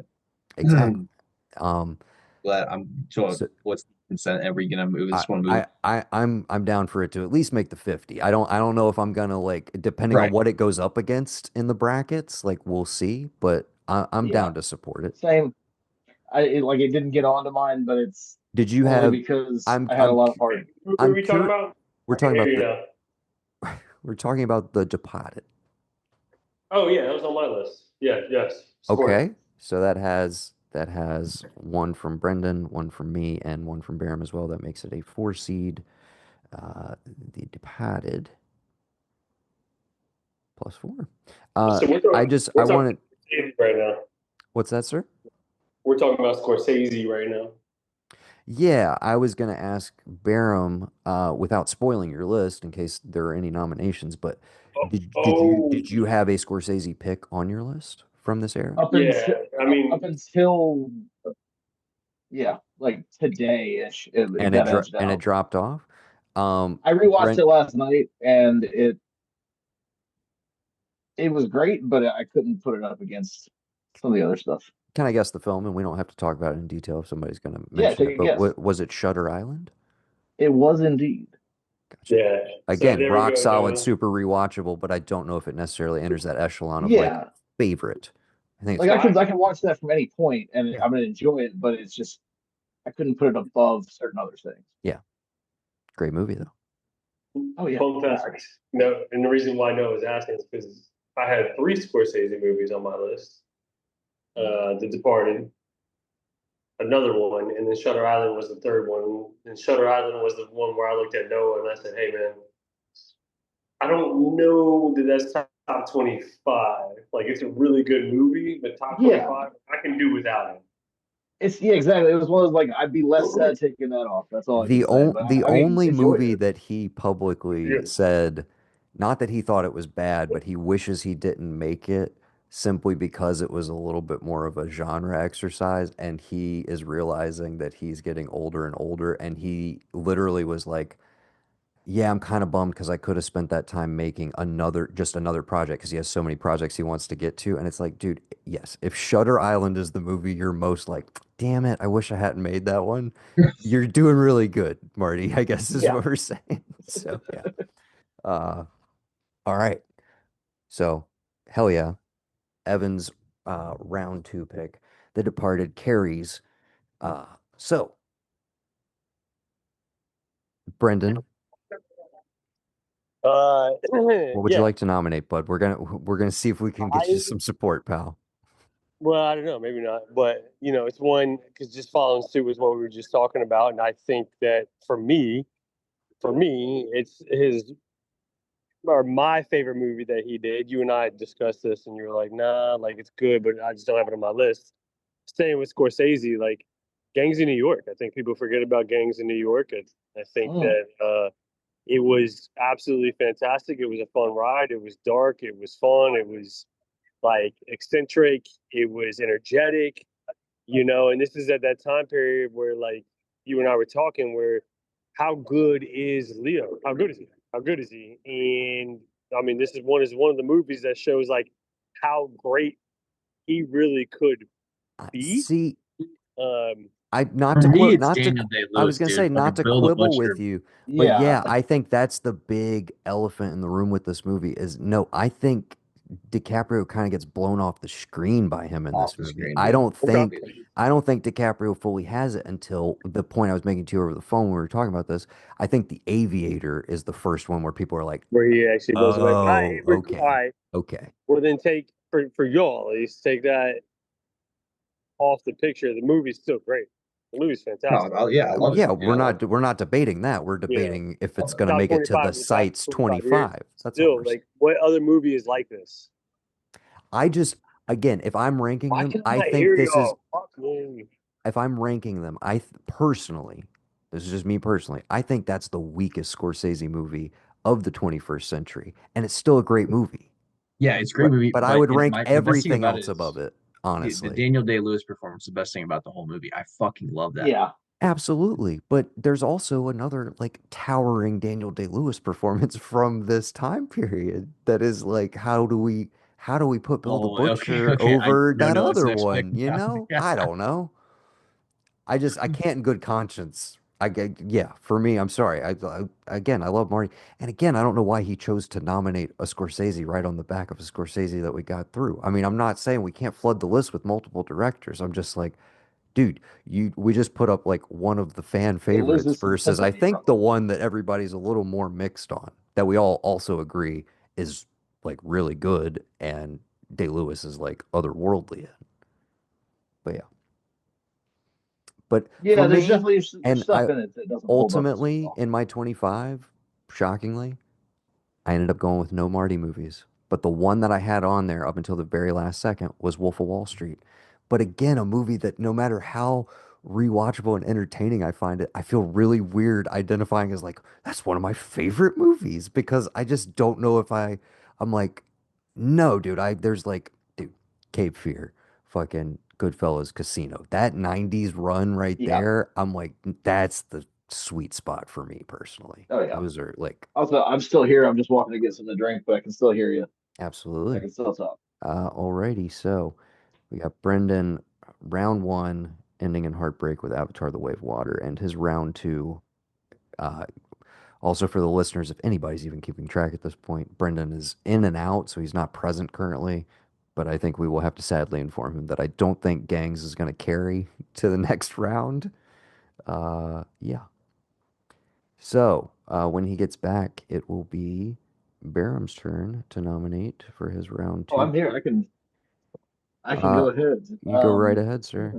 exactly. Um, Glad I'm so so what's the consent? Are we gonna move this one move? I'm down for it to at least make the 50. I don't know if I'm gonna like depending on Right. what it goes up against in the brackets, like we'll see, but I'm Yeah, down to support it. same. Like it didn't get onto mine, but it's Did you only have because I'm I had a I'm lot of heart. Who are I'm we talking curious about? we're I can talking hear about you the now. we're talking about the Departed. Oh yeah, that was on my list. Yeah, yes, support it. Okay. So that has one from Brendan, one from me, and one from Barum as well. That makes it a 4 seed. Uh, the Departed +4. So I we're talking wanted, Scorsese right now. what's that, sir? We're talking about Scorsese right now. Yeah, I was gonna ask Barum, without spoiling your list in case there are any nominations, but did you have a Scorsese pick on your list from this era? Up Yeah, until I up mean, until yeah, like today-ish, it And it got dro edged and it out. dropped off. I rewatched Brent, it last night, and it was great, but I couldn't put it up against some of the other stuff. can I guess the film? And we don't have to talk about it in detail if somebody's gonna Yeah, mention take it. a But guess. was it Shutter Island? It was indeed. Gotcha. yeah. So Again, there we rock go, solid, Noah. super rewatchable, but I don't know if it necessarily enters that echelon of like Yeah, favorite. I think it's like fine. I can watch that from any point, and Yeah. I'm gonna enjoy it. But it's just I couldn't put it above certain other things. Yeah. Great movie though. Oh yeah, Fun fact. No, and the reason why Noah was asking is because I had three Scorsese movies on my list. The Departed, another one, and then Shutter Island was the third one. And Shutter Island was the one where I looked at Noah and I said, "Hey man, I don't know that that's top 25. Like it's a really good movie, but top yeah. 25, I can do without it." It's yeah, exactly. It was one of those like I'd be less sad taking that off. That's all I can say. But The I mean, only enjoyed movie it. that he publicly Yeah. said, not that he thought it was bad, but he wishes he didn't make it simply because it was a little bit more of a genre exercise, and he is realizing that he's getting older and older, and he literally was like, yeah, I'm kind of bummed because I could have spent that time making just another project because he has so many projects he wants to get to. And it's like, dude, yes, if Shutter Island is the movie you're most like, damn it, I wish I hadn't made that one. You're doing really good, Marty, I guess is Yeah. what we're saying. So, yeah. Uh, all right. So, hell yeah. Evan's round 2 pick, The Departed carries. Uh, so, Brendan, what would you Yeah. like to nominate, bud? We're gonna see if we can get you I some support, pal. Well, I don't know, maybe not, but it's one because just following suit with what we were just talking about, and I think that for me, it's his or my favorite movie that he did. You and I discussed this, and you were like, "Nah, like it's good, but I just don't have it on my list." Staying with Scorsese, like Gangs in New York. I think people forget about Gangs in New York. I think Mm. that it was absolutely fantastic. It was a fun ride. It was dark. It was fun. It was like eccentric. It was energetic, and this is at that time period where like you and I were talking where how good is Leo? How good is he? How good is he? And I mean, this is one of the movies that shows like how great he really could be. See, Um, I not For to me, quibble, it's Daniel I was Day-Lewis, gonna dude. say Like not to Bill the quibble with Butcher. you, but Yeah. yeah, I think that's the big elephant in the room with this movie is no, I think DiCaprio kind of gets blown off the screen by him in Off this the movie. screen, I dude. don't okay. think I don't think DiCaprio fully has it until the point I was making to you over the phone when we were talking about this. I think The Aviator is the first one where people are like, Where he actually blows away. "Oh, All okay. right. Okay." Well, then take for y'all at least take that off the picture. The movie's still great. The movie's No, fantastic. yeah, I love it. Yeah, Yeah, I love it. we're not debating that. We're Yeah. debating if Love it's it. going to Top make it to 25 the in the past site's 25 years. 25. That's all Still, we're saying. like, what other movie is like this? I just, again, if I'm ranking Why them, can I I not think hear this is, y'all? Fuck me. if I'm ranking them, personally, This is just me personally. I think that's the weakest Scorsese movie of the 21st century, and it's still a great movie. Yeah, it's a great movie, But I but would rank the best thing everything about it else above is it, the honestly. Daniel Day-Lewis performance. The best thing about the whole movie. I fucking love that. Yeah. Absolutely. But there's also another like towering Daniel Day-Lewis performance from this time period that is like, how do we put Bill the Oh, okay, Butcher okay. I over don't that know what's other next pick one, you now. know? I don't know. I can't in good conscience. Yeah, for me, I'm sorry. Again, I love Marty. And again, I don't know why he chose to nominate a Scorsese right on the back of a Scorsese that we got through. I mean, I'm not saying we can't flood the list with multiple directors. I'm just like, dude, we just put up like one of the fan It favorites loses some versus I sympathy from think the it. one that everybody's a little more mixed on that we all also agree is like really good and Day-Lewis is like otherworldly in. But yeah. But for Yeah, there's me, definitely there's and stuff in it that doesn't hold up as ultimately well. in my 25, shockingly, I ended up going with no Marty movies. But the one that I had on there up until the very last second was Wolf of Wall Street. But again, a movie that no matter how rewatchable and entertaining I find it, I feel really weird identifying as like, that's one of my favorite movies because I just don't know if I'm like, no, dude, there's like, dude, Cape Fear, fucking Goodfellas, Casino. That 90s run right Yeah. there, I'm like, that's the sweet spot for me personally. Oh yeah. Those are like, Also, I'm still here. I'm just walking to get something to drink, but I can still hear you. I absolutely. can still talk. Alrighty, so we got Brendan round one ending in heartbreak with Avatar: The Way of Water, and his round two. Uh, also for the listeners, if anybody's even keeping track at this point, Brendan is in and out, so he's not present currently. But I think we will have to sadly inform him that I don't think Gangs is going to carry to the next round. Yeah. So when he gets back, it will be Barham's turn to nominate for his round Oh, two. I'm here. I can Uh, go ahead. you go right ahead, sir.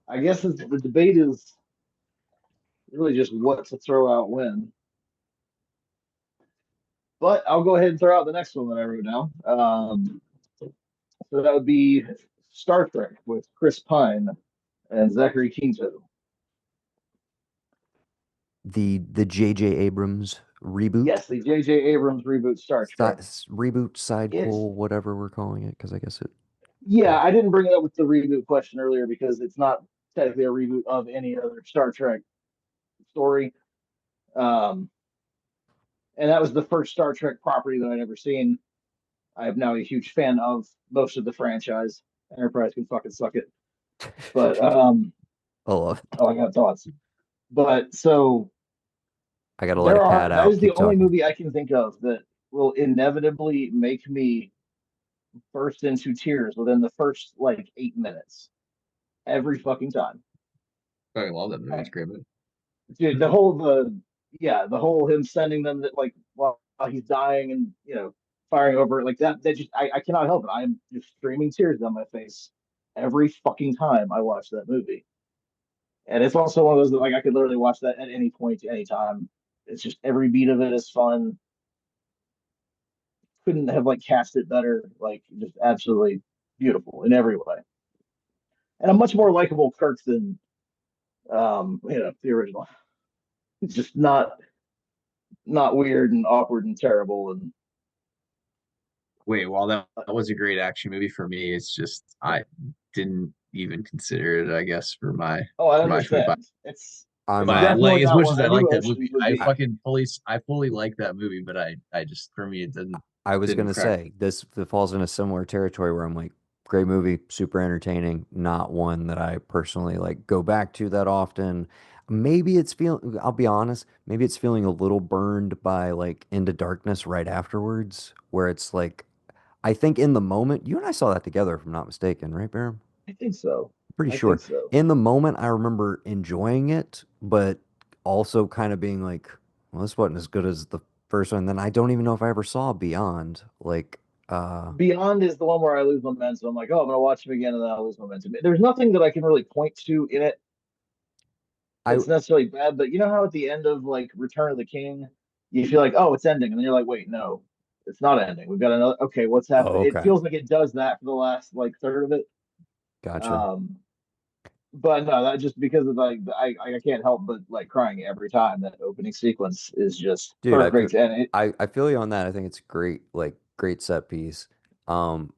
I guess the debate is really just what to throw out when. But I'll go ahead and throw out the next one that I wrote down. So that would be Star Trek with Chris Pine and Zachary Quinto. The J.J. Abrams reboot, Yes, the J.J. Abrams reboot Star Trek. reboot It's sidequel, whatever we're calling it, because I guess it. Yeah, I didn't bring it up with the reboot question earlier because it's not technically a reboot of any other Star Trek story. Um, and that was the first Star Trek property that I'd ever seen. I am now a huge fan of most of the franchise. Enterprise can fucking suck it. But I love it. oh, I got thoughts. But so I gotta let a pad that out. is the Keep only talking. movie I can think of that will inevitably make me burst into tears within the first like 8 minutes every fucking time. I love that movie. It's a great movie. Dude, the whole him sending them that like while he's dying and firing over it like that just I cannot help it. I'm just streaming tears down my face every fucking time I watch that movie. And it's also one of those that like I could literally watch that at any point, any time. It's just every beat of it is fun. Couldn't have like cast it better. Like just absolutely beautiful in every way. And a much more likable Kirk than the original. It's just not weird and awkward and terrible and Wait, while that was a great action movie for me, it's just I didn't even consider it, I guess, oh, I for my 25. understand. It's I'm But definitely like as not much one as I I knew like that eventually movie, would I be. fully like that movie, but I just for me it I was didn't gonna crack. say this falls in a similar territory where I'm like, great movie, super entertaining, not one that I personally like go back to that often. Maybe it's feeling, I'll be honest, maybe it's feeling a little burned by like Into Darkness right afterwards, where it's like, I think in the moment, you and I saw that together, if I'm not mistaken, right, Baron? I think so. Pretty I think sure. so. In the moment, I remember enjoying it, but also kind of being like, well, this wasn't as good as the first one. Then I don't even know if I ever saw Beyond. Like, Beyond is the one where I lose momentum. I'm like, oh, I'm gonna watch him again, and then I lose momentum. There's nothing that I can really point to in it I, that's necessarily bad, but you know how at the end of like Return of the King, you feel like, oh, it's ending, and then you're like, wait, no, it's not ending. We've got another. Okay, what's oh, happening? It okay. feels like it does that for the last like third of it. Gotcha. Um, but no, that just because of like I can't help but like crying every time. That opening sequence is just Dude, perfect, and it I feel you on that. I think it's great, like great set piece. Um,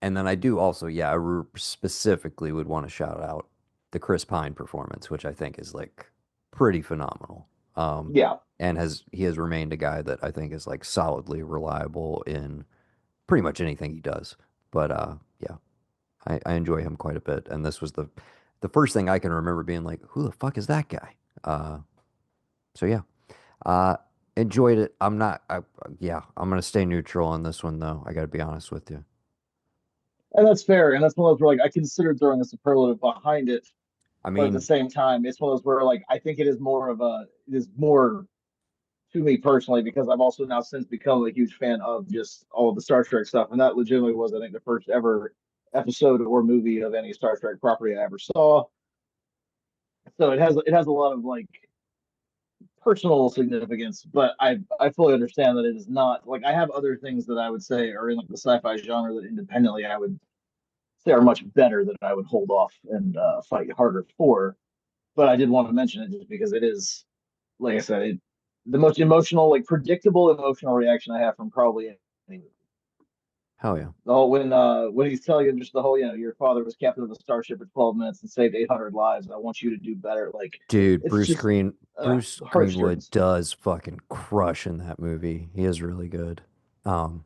and then I do also, yeah, specifically would want to shout out the Chris Pine performance, which I think is like pretty phenomenal. Um, yeah. and he has remained a guy that I think is like solidly reliable in pretty much anything he does. But yeah, I enjoy him quite a bit. And this was the first thing I can remember being like, who the fuck is that guy? So yeah. Uh, enjoyed it. Yeah, I'm gonna stay neutral on this one though. I gotta be honest with you. And that's fair. And that's one of those where like I considered throwing a superlative behind it, I but at the mean, same time, it's one of those where like I think it is more to me personally because I've also now since become a huge fan of just all of the Star Trek stuff. And that legitimately was, I think, the first ever episode or movie of any Star Trek property I ever saw. So it has a lot of like personal significance, but I fully understand that it is not like I have other things that I would say are in like the sci-fi genre that independently I would say are much better that I would hold off and fight harder for. But I did want to mention it just because it is, like I said, the most emotional, like predictable emotional reaction I have from probably any movie. hell yeah. The whole when he's telling him just the whole, your father was captain of a starship for 12 minutes and saved 800 lives. I want you to do better. Like Dude, it's just Bruce Greenwood heartstrings. does fucking crush in that movie. He is really good. Um,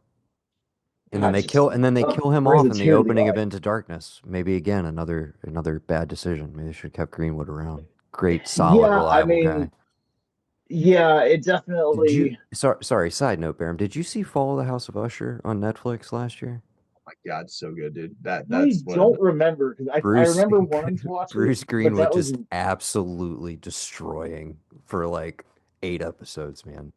God, just and then they kill him brings off a in the tear to the opening of eye. Into Darkness. Maybe again another bad decision. Maybe they should have kept Greenwood around. Great, solid, Yeah, I reliable guy. mean, yeah, it Did you definitely. sorry, side note, Baron, did you see Fall of the House of Usher on Netflix last year? My God, so good, dude. I That's one of the don't remember because I Bruce remember wanting to watch it, Bruce but Greenwood that was just absolutely destroying for like 8 episodes, man.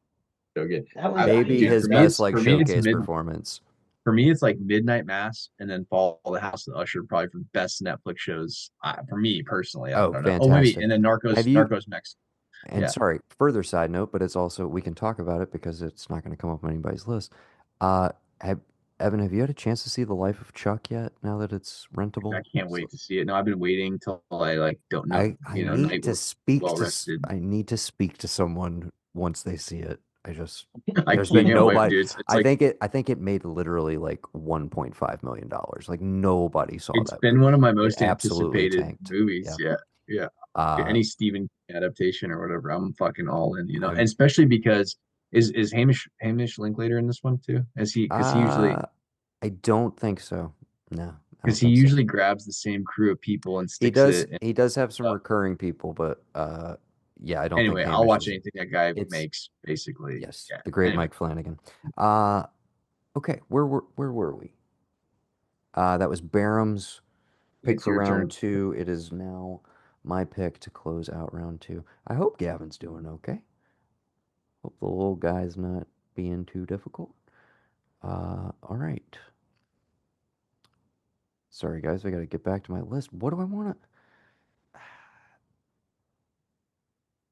so good. that was I, I Maybe dude, his for me, best it's like for me, it's showcase mid. performance. For me, it's like Midnight Mass and then Fall of the House of Usher, probably for best Netflix shows. For me personally, I Oh, don't know. Oh, maybe fantastic. and then Have you, Narcos Mexico. and Yeah, sorry, further side note, but it's also, we can talk about it because it's not going to come up on anybody's list. Uh, have, Evan, have you had a chance to see The Life of Chuck yet now that it's I rentable? can't wait to see it. No, I've been waiting till I like don't know, I night need to work speak well to rested. I need to speak to someone once they see it. I just I there's been can't wait, nobody. dude. It's like I think it made literally like 1.5 million dollars. Like nobody saw it's that been one movie. of my It most absolutely anticipated tanked. movies. Yeah. Yeah, yeah. Uh Any Stephen King adaptation or whatever, I'm fucking all in. And I'm especially because is Hamish Linklater in this one too? Is he? uh I don't think so. No, I Because don't he think so. usually grabs the same crew of people and sticks it. He does have some Uh, recurring people, but yeah, I don't think anyway, I'll Hamish watch is. anything that guy It's makes. Basically, yes, yeah. the great Anyway, Mike Flanagan. Okay, where were we? That was Barham's pick it's for your round turn. two. It is now my pick to close out round two. I hope Gavin's doing okay. Hope the little guy's not being too difficult. All right. Sorry, guys. I got to get back to my list. What do I want to?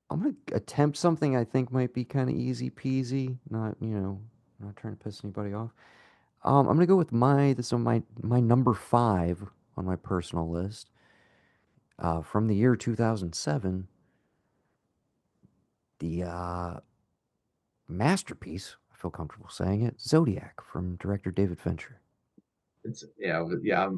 I'm going to attempt something I think might be kind of easy peasy. Not, not trying to piss anybody off. I'm going to go with this is my number five on my personal list. From the year 2007, the masterpiece, I feel comfortable saying it, Zodiac from director David Fincher. It's yeah.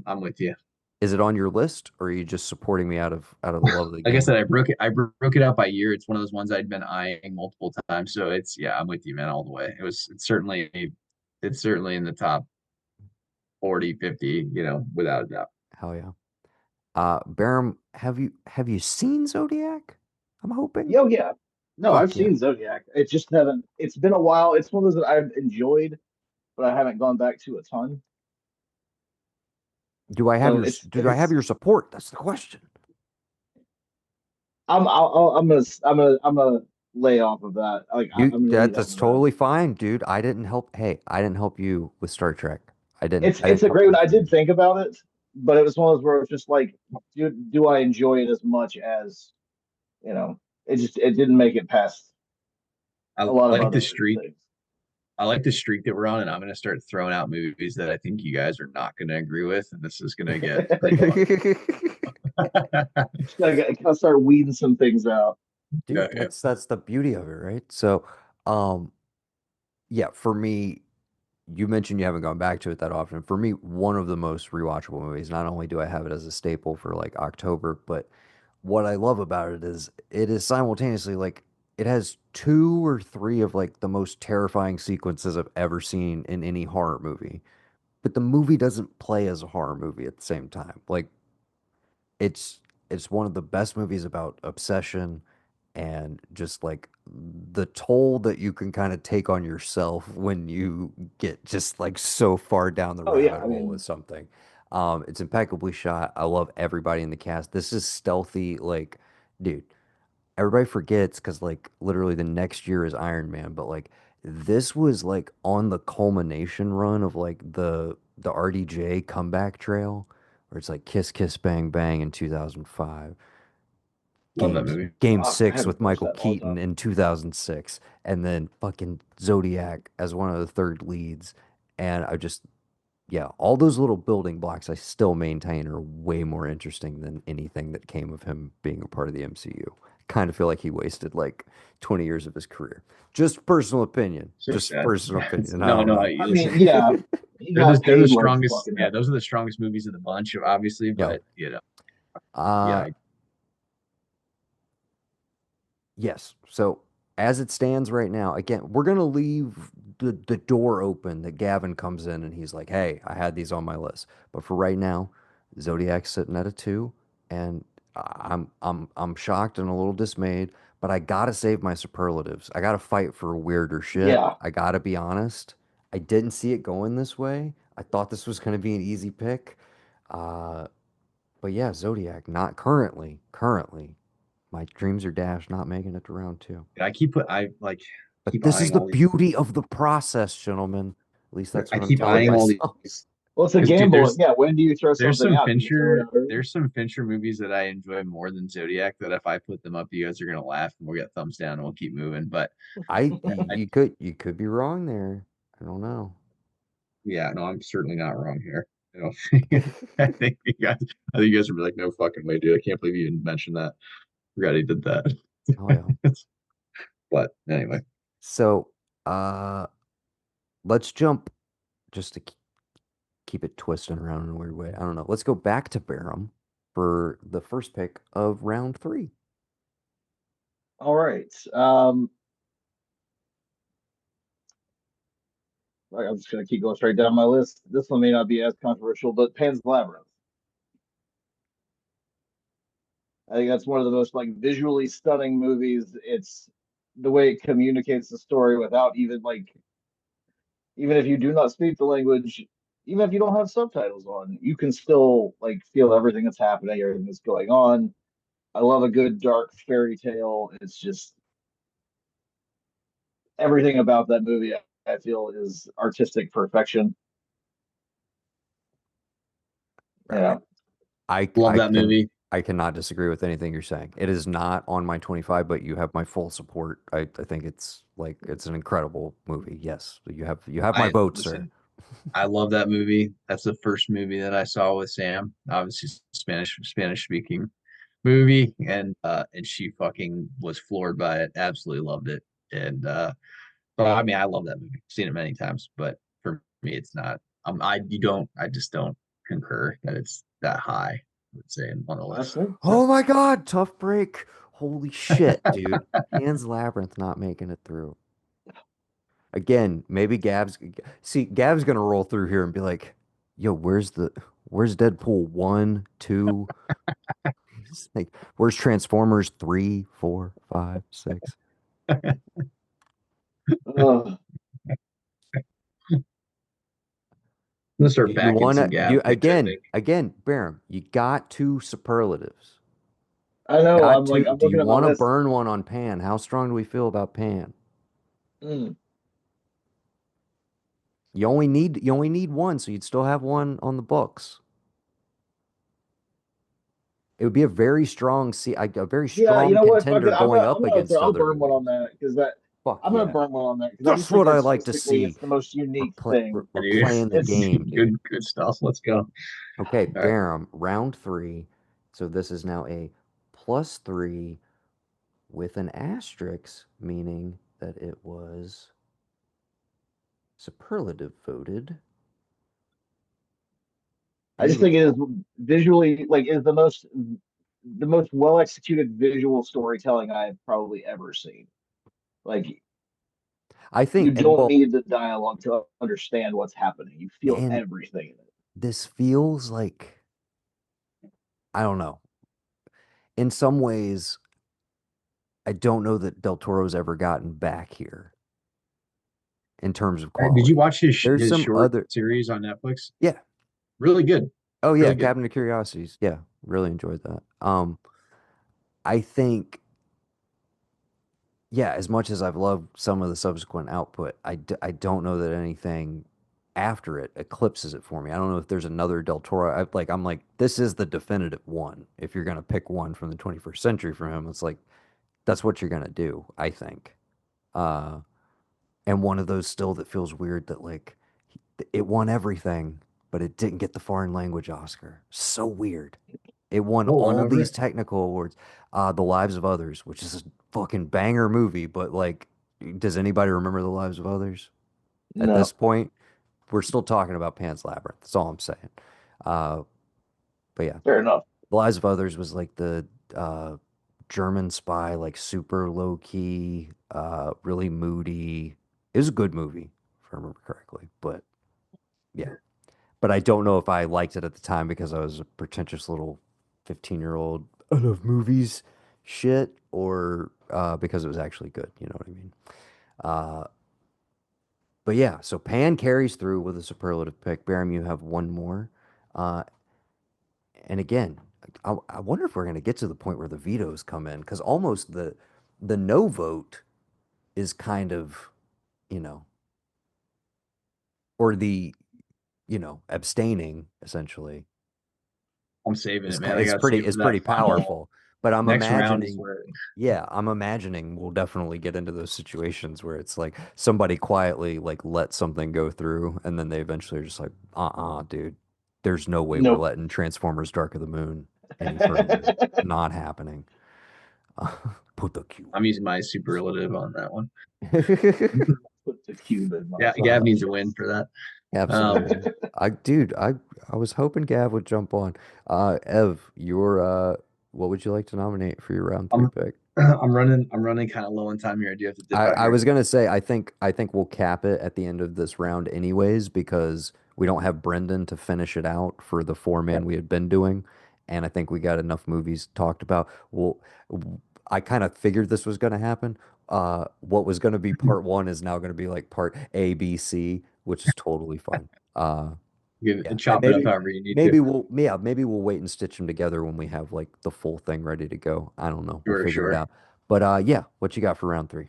I'm with you. Is it on your list, or are you just supporting me out of the love of the Like I game? said, I broke it out by year. It's one of those ones I'd been eyeing multiple times. So it's yeah, I'm with you, man, all the way. It's certainly in the top 40, 50, without a doubt. Hell yeah. Barum, have you seen Zodiac? I'm hoping. Yo, yeah. No, I've Fuck yeah. seen Zodiac. It just haven't. It's been a while. It's one of those that I've enjoyed, but I haven't gone back to a ton. So Do I have your support? That's the question. I'm gonna lay off of that. Like I'm gonna leave out That's of that. totally fine, dude. I didn't help. Hey, I didn't help you with Star Trek. It's I it's didn't a help great you one. with I did Fincher. think about it, but it was one of those where it's just like, do I enjoy it as much as you know? It didn't make it past I a lot of like the other streak. things. I like the streak that we're on, and I'm gonna start throwing out movies that I think you guys are not gonna agree with, and this is gonna get pretty fun. Just gotta start weeding some things out. Dude, Yeah. that's the beauty of it, right? So, um, yeah, for me, you mentioned you haven't gone back to it that often. For me, one of the most rewatchable movies. Not only do I have it as a staple for like October, but what I love about it is simultaneously like it has two or three of like the most terrifying sequences I've ever seen in any horror movie. But the movie doesn't play as a horror movie at the same time. Like it's it's one of the best movies about obsession and just like the toll that you can kind of take on yourself when you get just like so far down the Oh yeah, rabbit I hole with mean, something. It's impeccably shot. I love everybody in the cast. This is stealthy, like, dude, everybody forgets because like literally the next year is Iron Man, but like this was like on the culmination run of like the RDJ comeback trail where it's like Kiss Kiss Bang Bang in 2005, Love that movie. game fuck, I six haven't with watched Michael that in a long time. Keaton in 2006, and then fucking Zodiac as one of the third leads. And I just, yeah, all those little building blocks I still maintain are way more interesting than anything that came of him being a part of the MCU. Kind of feel like he wasted like 20 years of his career. Just personal opinion. So Just sad. personal opinion. I No, don't no. know. I Listen, mean, yeah, he got they're the paid like strongest. fucking Yeah, hell. those are the strongest movies of the bunch, obviously. Yo, But yeah, uh, yes. So as it stands right now, again, we're gonna leave the door open that Gavin comes in and he's like, "Hey, I had these on my list." But for right now, Zodiac's sitting at a two, and I'm shocked and a little dismayed. But I gotta save my superlatives. I gotta fight for weirder shit. Yeah, I gotta be honest. I didn't see it going this way. I thought this was gonna be an easy pick. Uh, but yeah, Zodiac, not currently. Currently. My dreams are dashed, not making it to round two. I like But keep this is eyeing the all these. beauty of the process, gentlemen. At least that's I what I'm keep telling eyeing all myself. these well, it's a because dude, gamble. Yeah, when do you throw something out? Do you throw it out early? There's some Fincher movies that I enjoy more than Zodiac. That if I put them up, you guys are gonna laugh and we'll get thumbs down and we'll keep moving. But I You could be wrong there. I don't know. yeah, no, I'm certainly not wrong here. I don't think I think you guys would be like, no fucking way, dude. I can't believe you even mentioned that. Forgot he did that. Oh yeah. But anyway, So, uh, let's jump just to keep it twisting around in a weird way. I don't know. Let's go back to Barham for the first pick of round three. All right. I'm just gonna keep going straight down my list. This one may not be as controversial, but Pan's Labyrinth. I think that's one of the most like visually stunning movies. It's the way it communicates the story without even like even if you do not speak the language, even if you don't have subtitles on, you can still like feel everything that's happening, everything that's going on. I love a good dark fairy tale. It's just everything about that movie I feel is artistic perfection. You I, know, I, love I that can movie. I cannot disagree with anything you're saying. It is not on my 25, but you have my full support. I think it's like it's an incredible movie. Yes, you have my I vote, sir. listen. I love that movie. That's the first movie that I saw with Sam. Obviously, Spanish speaking movie, and she fucking was floored by it. Absolutely loved it. And but I mean, I love that movie. Seen it many times, but for me, it's not. I just don't concur that it's that high. I would say on the that's list. it. So Oh my God, tough break. Holy shit, dude. Pan's Labyrinth not making it through. Again, maybe Gav's gonna roll through here and be like, yo, where's Deadpool 1, 2? He's like, where's Transformers 3, 4, 5, 6? Ugh. I'm gonna Do start you backing wanna some do Gav picks. I think. again, Baron, you got two superlatives. I know. Got I'm like two. I'm Do you looking at my want to list. burn one on Pan? How strong do we feel about Pan? Mm. You only need one, so you'd still have one on the books. It would be a very Yeah, you strong know what? Fuck contender it. going up against I'll other burn one on movies. that because that Fuck I'm gonna yeah. burn one on that because I just That's think what I like to artistically see. it's the most We're unique play, we're, thing. we're Dude, playing the It's game, dude. good stuff. Let's go. Okay, All right. Barum, round three. So this is now a +3 with an asterisk, meaning that it was superlative voted. I just think it is visually like is the most well executed visual storytelling I've probably ever seen. Like I you think, and don't well, need the dialogue to understand what's happening. You feel and everything in it. this feels like, I don't know. In some ways, I don't know that Del Toro's ever gotten back here in terms of Did you quality. watch There's his some short other, series on Netflix? yeah. Really good. Oh yeah, Really good. Cabinet of Curiosities. Yeah, really enjoyed that. I think, yeah, as much as I've loved some of the subsequent output, I don't know that anything after it eclipses it for me. I don't know if there's another Del Toro. I'm like, this is the definitive one. If you're gonna pick one from the 21st century from him, it's like that's what you're gonna do, I think. Uh, and one of those still that feels weird that like it won everything, but it didn't get the foreign language Oscar. So weird. It won What one all over these it? technical awards. The Lives of Others, which is a fucking banger movie, but like, does anybody remember The Lives of Others? At this No, point, we're still talking about Pan's Labyrinth. That's all I'm saying. Uh, but yeah, fair enough. The Lives of Others was like the uh, German spy, like super low key, really moody. It was a good movie, if I remember correctly. But yeah, but I don't know if I liked it at the time because I was a pretentious little 15-year-old, I love movies shit, or because it was actually good. You know what I mean? Uh, but yeah, so Pan carries through with a superlative pick. Barum, you have one more. Uh, and again, I wonder if we're going to get to the point where the vetoes come in because almost the no vote is kind of, you know, or the, abstaining essentially I'm saving is it, man. I got to save is for that pretty final powerful. But I'm next round is imagining, where yeah, I'm imagining we'll definitely get into those situations where it's like somebody quietly like let something go through, and then they eventually are just like, dude, there's no way we're Nope. letting Transformers: Dark of the Moon any further. Not happening. Put the Q I'm using my superlative on that one. in. Put the cube in my Yeah, Gav Uh, needs a win for that. Absolutely. Dude, I was hoping Gav would jump on. Ev, what would you like to nominate for your round three I'm pick? I'm running kind of low on time here. I do have to dip out I here. was gonna say I think we'll cap it at the end of this round anyways because we don't have Brendan to finish it out for the four Yeah. man we had been doing, and I think we got enough movies talked about. Well, I kind of figured this was gonna happen. What was gonna be part one is now gonna be like part A, B, C, which is totally fine. Yeah, and Chop it up however you need to. maybe we'll wait and stitch them together when we have like the full thing ready to go. I don't know. We'll Sure, figure it sure. out. But yeah, what you got for round three?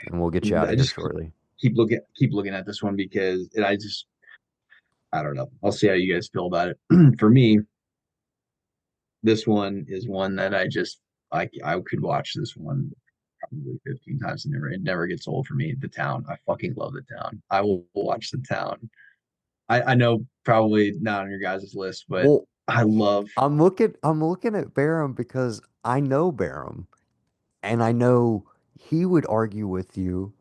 And we'll get you out I of here just shortly. keep looking at this one because I don't know. I'll see how you guys feel about it. For me, this one is one that I could watch this one probably 15 times and it never gets old for me. The Town. I fucking love The Town. I will watch The Town. I know probably not on your guys' list, but Well, I love I'm looking at Barham because I know Barham, and I know he would argue with you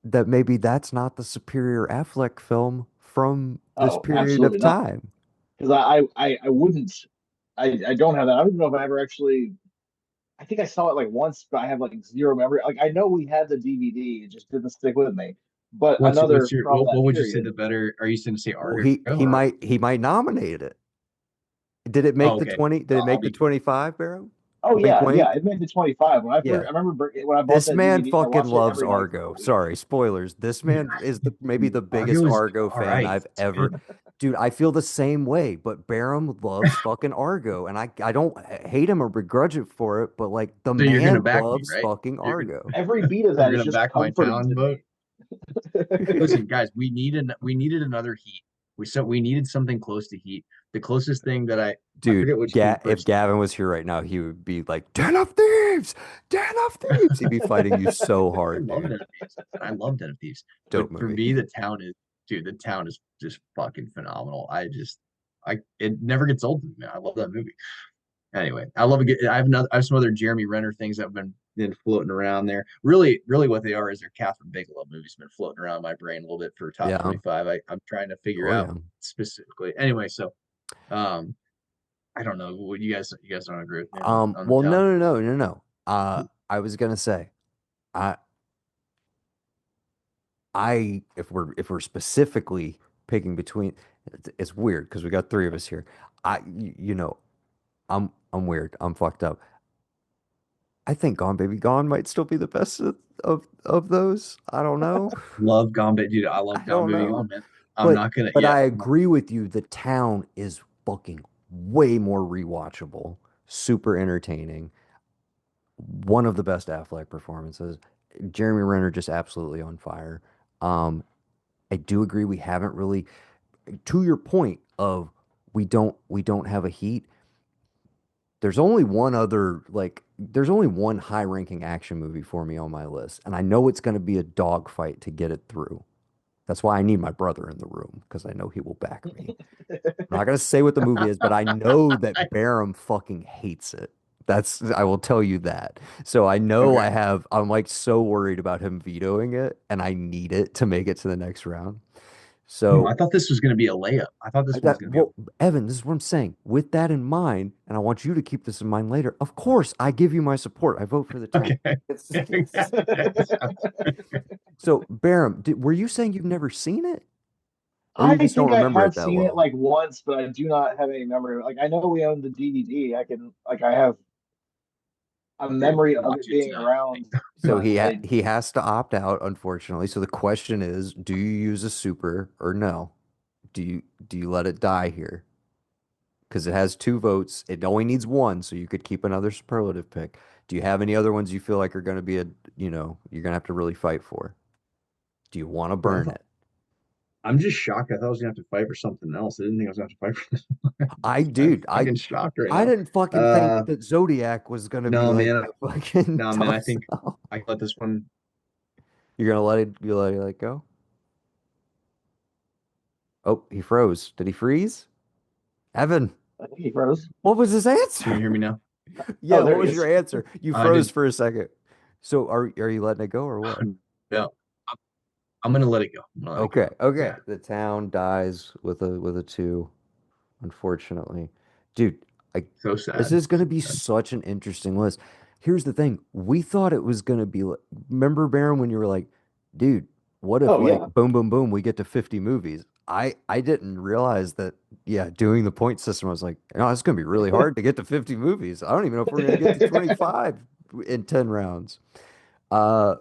that maybe that's not the superior Affleck film from this Oh, period of absolutely not. time. Because I wouldn't. I don't have that. I don't even know if I ever actually. I think I saw it like once, but I have like zero memory. Like I know we had the DVD, it just didn't stick with me. But what's another your from what that would you say period. the better are you going to say Well, Argo he or might he might nominate it. Did it make oh the okay. 20? Did it I'll make the be 25, Barham? Oh Wink, yeah, yeah, wink. it made the 25. When I Yeah. first, I remember when I bought This that man DVD, I fucking watched it loves every night for a Argo. week. Sorry, spoilers. This man is maybe the biggest Argo's Argo all fan right. I've It's ever. good. Dude, I feel the same way, but Barham loves fucking Argo, and I don't hate him or begrudge it for it, but like the So you're gonna man back me, loves right? fucking You're gonna Argo. Every beat of that you're is gonna just back my comforting town to vote. me. Listen, guys, we needed another Heat. We needed something close to Heat. The closest thing that I Dude, forget which Heat If person. Gavin was here right now, he would be like, Den of Thieves! Den of Thieves! He'd be fighting you so I hard, love dude. Den of Thieves. I love Den of Thieves. But Dope for movie. me, the town is just fucking phenomenal. I just it never gets old to me, man. I love that movie. Anyway, I love it. I have some other Jeremy Renner things that have been floating around there. Really, really, what they are is they're Catherine Bigelow movies. Been floating around my brain a little bit for top Yeah. 25. I'm trying to figure Oh out yeah. specifically. Anyway, so um, I don't know. What you guys don't agree with me on the Well, town? no. I was gonna say, I, if we're specifically picking between, it's weird because we got three of us here. You know, I'm weird. I'm fucked up. I think Gone Baby Gone might still be the best of those. I don't know. Love Gone Baby, dude. I love I Gone don't Baby know. Gone, man. I'm But not gonna. but Yeah, I agree with you. The Town is fucking way more rewatchable, super entertaining. One of the best Affleck performances. Jeremy Renner just absolutely on fire. Um, I do agree we haven't really, to your point of we don't have a heat. There's only one high ranking action movie for me on my list, and I know it's going to be a dogfight to get it through. That's why I need my brother in the room because I know he will back me. I'm not going to say what the movie is, but I know that Barham fucking hates it. I will tell you that. So I know okay. I'm like so worried about him vetoing it, and I need it to make it to the next round. I So thought this was gonna be a layup. I thought this one was that gonna be a well, Evan, this is what I'm saying. With that in mind, and I want you to keep this in mind later. Of course, I give you my support. I vote for the town. okay. It's so Barham, were you saying you've never seen it, or you I just don't think I remember have it that seen it well? like once, but I do not have any memory. Like I know we own the DVD. I have a Dude, memory of watch it it being tonight. around, So but I he has to opt out, unfortunately. So the question is, do you use a super or no? Do you let it die here? Because it has two votes. It only needs one, so you could keep another superlative pick. Do you have any other ones you feel like are going to be you're going to have to really fight for? Do you want to Bro, burn it? I'm just shocked. I thought I was gonna have to fight for something else. I didn't think I was gonna have to fight for this one. I, I'm dude, fucking shocked right I now. didn't fucking think Uh, that Zodiac was going to be no, like man. a fucking No, man. I tough think sell. I let this one. You're going to let it go? Oh, he froze. Did he freeze? Evan, think he froze. what was his Can you answer? hear me now? Yeah, Oh, what there he was your is. answer? You I froze did. for a second. So are you letting it go or what? No, I'm gonna let it go. I'm gonna let it Okay, go. okay. Yeah. The town dies with a two, unfortunately. Dude, I So this sad. is gonna be such an interesting list. Here's the thing. We thought it was gonna be like, remember Baron when you were like, dude, what if Oh like yeah. boom boom boom we get to 50 movies? I didn't realize that yeah, doing the point system, I was like, no, it's gonna be really hard to get to 50 movies. I don't even know if we're gonna get to 25 in 10 rounds. Uh,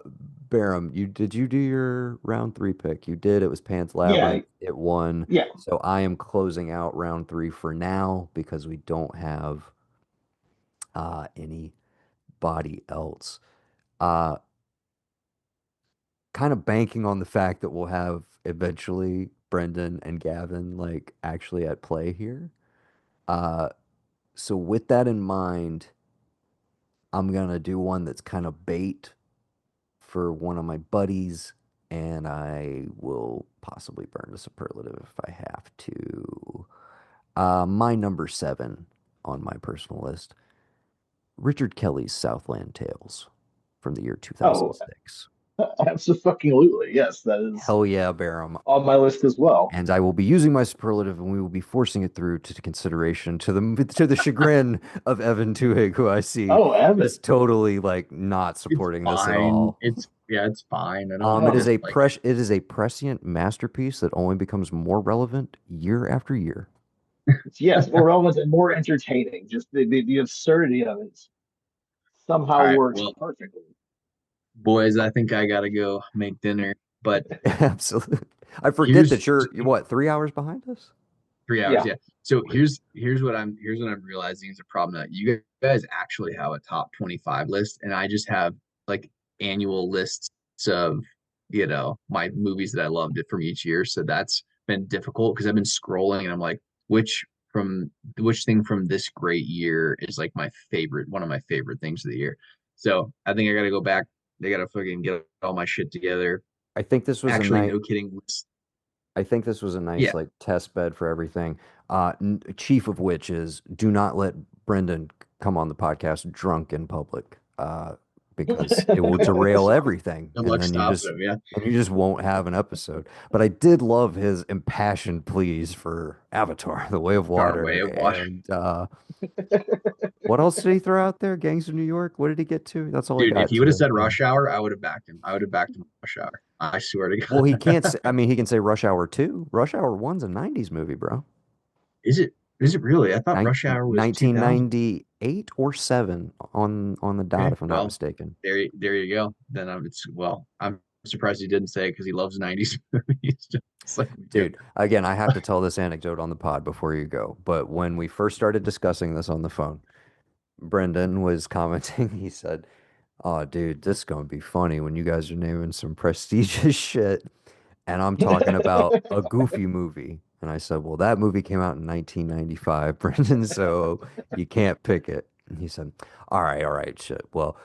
Barham, did you do your round three pick? You did. It was Pan's Yeah, Labyrinth. It won. yeah. So I am closing out round three for now because we don't have anybody else. Uh, kind of banking on the fact that we'll have eventually Brendan and Gavin like actually at play here. Uh, so with that in mind, I'm gonna do one that's kind of bait for one of my buddies, and I will possibly burn the superlative if I have to. My number seven on my personal list, Richard Kelly's Southland Tales from the year Oh, 2006. absolutely. Yes, that is Hell yeah, Barham. on my list as well. And I will be using my superlative, and we will be forcing it through to consideration to the chagrin of Evan Tuhig, who I see Oh, Evan. is totally like not It's supporting this at fine. all. It's fine. I don't It Oh, is care. a Like it is a prescient masterpiece that only becomes more relevant year after year. yes, more relevant and more entertaining. Just the absurdity of it all somehow right, works well, perfectly. boys, I think I gotta go make dinner. But Absolutely. I forget here's that you're what, 3 hours behind us? 3 hours, Yeah. yeah. So here's what I'm realizing is a problem that you guys actually have a top 25 list, and I just have like annual lists of my movies that I loved it from each year. So that's been difficult because I've been scrolling and I'm like, which from which thing from this great year is like my favorite, one of my favorite things of the year. So I think I gotta go back. They gotta fucking get all my shit together. I think this was a Actually, night. no kidding. I think this was a nice Yeah, like test bed for everything. Chief of which is do not let Brendan come on the podcast drunk in public, because it will derail everything, Good and luck then you stopping just him. Yeah. won't have an episode. But I did love his impassioned pleas for Avatar: The Way of Our Water, way of water. and what else did he throw out there? Gangs of New York. What did he get to? That's all he Dude, if got he would have to. said Rush Hour, I would have backed him. I would have backed him Rush Hour. I swear to Well, God. he can't say, I mean, he can say Rush Hour 2. Rush Hour 1's a 90s movie, bro. Is it? Is it really? I thought Nin Rush Hour was 2000. 1998 or 7 on the dot, Okay, if I'm not well, mistaken. there you go. Then I'm surprised he didn't say it because he loves '90s movies, just like we do. Dude, again, I have to tell this anecdote on the pod before you go. But when we first started discussing this on the phone, Brendan was commenting. He said, "Oh, dude, this is gonna be funny when you guys are naming some prestigious shit, and I'm talking about a goofy movie." And I said, "Well, that movie came out in 1995, Brendan, so you can't pick it." And he said, all right, shit. Well,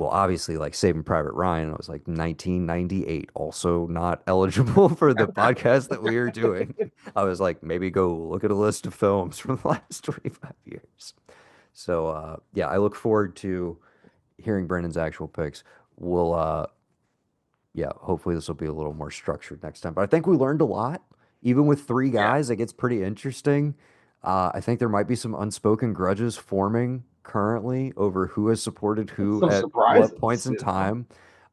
obviously, like Saving Private Ryan, I was like 1998, also not eligible for the podcast that we are doing. I was like, maybe go look at a list of films from the last 25 years. So, yeah, I look forward to hearing Brendan's actual picks. We'll, yeah, hopefully this will be a little more structured next time. But I think we learned a lot. Even with three Yeah. guys, it gets pretty interesting. I think there might be some unspoken grudges forming currently over who has supported who Some at what surprises. points in time.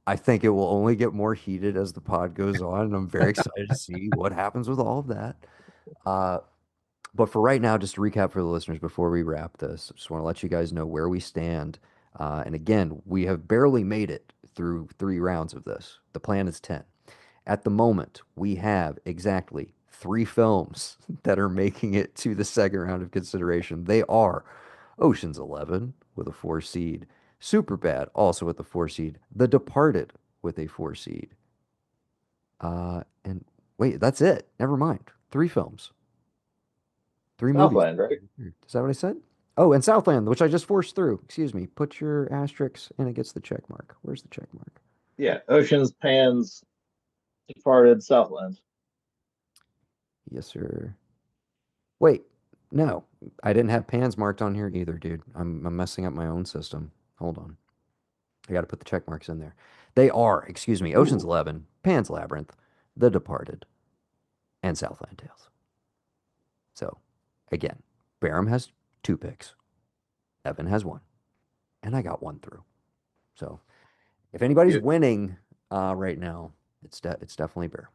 I think it will only get more heated as the pod goes on, and I'm very excited to see what happens with all of that. Uh, but for right now, just to recap for the listeners before we wrap this, I just want to let you guys know where we stand. And again, we have barely made it through 3 rounds of this. The plan is 10. At the moment, we have exactly 3 films that are making it to the second round of consideration. They are Ocean's 11 with a 4 seed, Superbad also with a 4 seed, The Departed with a 4 seed. And wait, that's it. Never mind. 3 films. 3 movies. Southland, right? Is that what I said? Oh, and Southland, which I just forced through. Excuse me. Put your asterisks and it gets the check mark. Where's the check mark? Yeah, Oceans, Pans, Departed, Southland. Yes, sir. Wait, no, I didn't have pans marked on here either, dude. I'm messing up my own system. Hold on. I got to put the check marks in there. They are, excuse me, Ocean's Ooh. 11, Pan's Labyrinth, The Departed, and Southland Tales. So, again, Barham has 2 picks, Evan has 1, and I got 1 through. So, if anybody's Dude, winning right now, it's definitely Bear.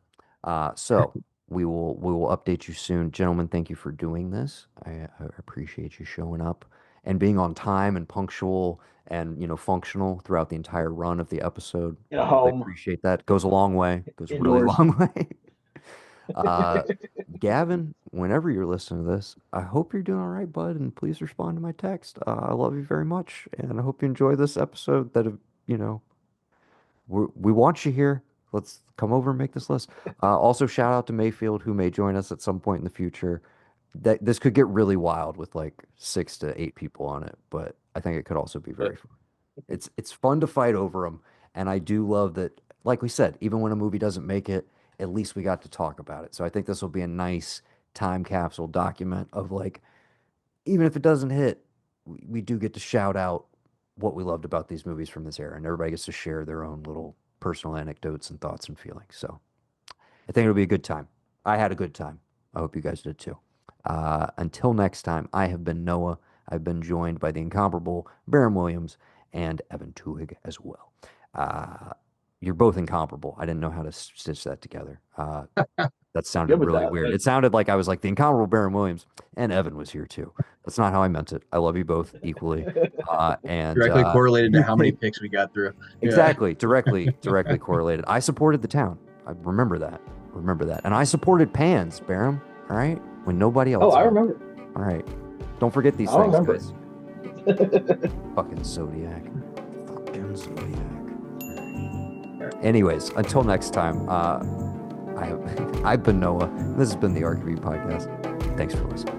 So we will update you soon, gentlemen. Thank you for doing this. I appreciate you showing up and being on time and punctual and functional throughout the entire run of the episode. Get I really home appreciate that. Goes a long way. Goes a really indoors. long way. Uh, Gavin, whenever you're listening to this, I hope you're doing all right, bud, and please respond to my text. I love you very much, and I hope you enjoy this episode. You know, we want you here. Let's come over and make this list. Also, shout out to Mayfield, who may join us at some point in the future. That this could get really wild with like 6 to 8 people on it, but I think it could also be very fun. It's fun to fight over them, and I do love that. Like we said, even when a movie doesn't make it, at least we got to talk about it. So I think this will be a nice time capsule document of like, even if it doesn't hit, we do get to shout out what we loved about these movies from this era, and everybody gets to share their own little personal anecdotes and thoughts and feelings. So I think it'll be a good time. I had a good time. I hope you guys did too. Until next time, I have been Noah. I've been joined by the incomparable Baron Williams and Evan Tuhig as well. You're both incomparable. I didn't know how to stitch that together. That sounded Good with really that. weird. It sounded like I was like the incomparable Baron Williams, and Evan was here too. That's not how I meant it. I love you both equally. And directly correlated to how many picks we got through. Yeah. exactly, directly correlated. I supported the town. I remember that. Remember that. And I supported Pans, Baron. All right, when nobody else. Oh, I did. remember. All right, don't forget these I things, remember. guys. Fucking Zodiac. Fucking Zodiac. Anyways, until next time, I've been Noah. This has been the ARK of E podcast. Thanks for listening.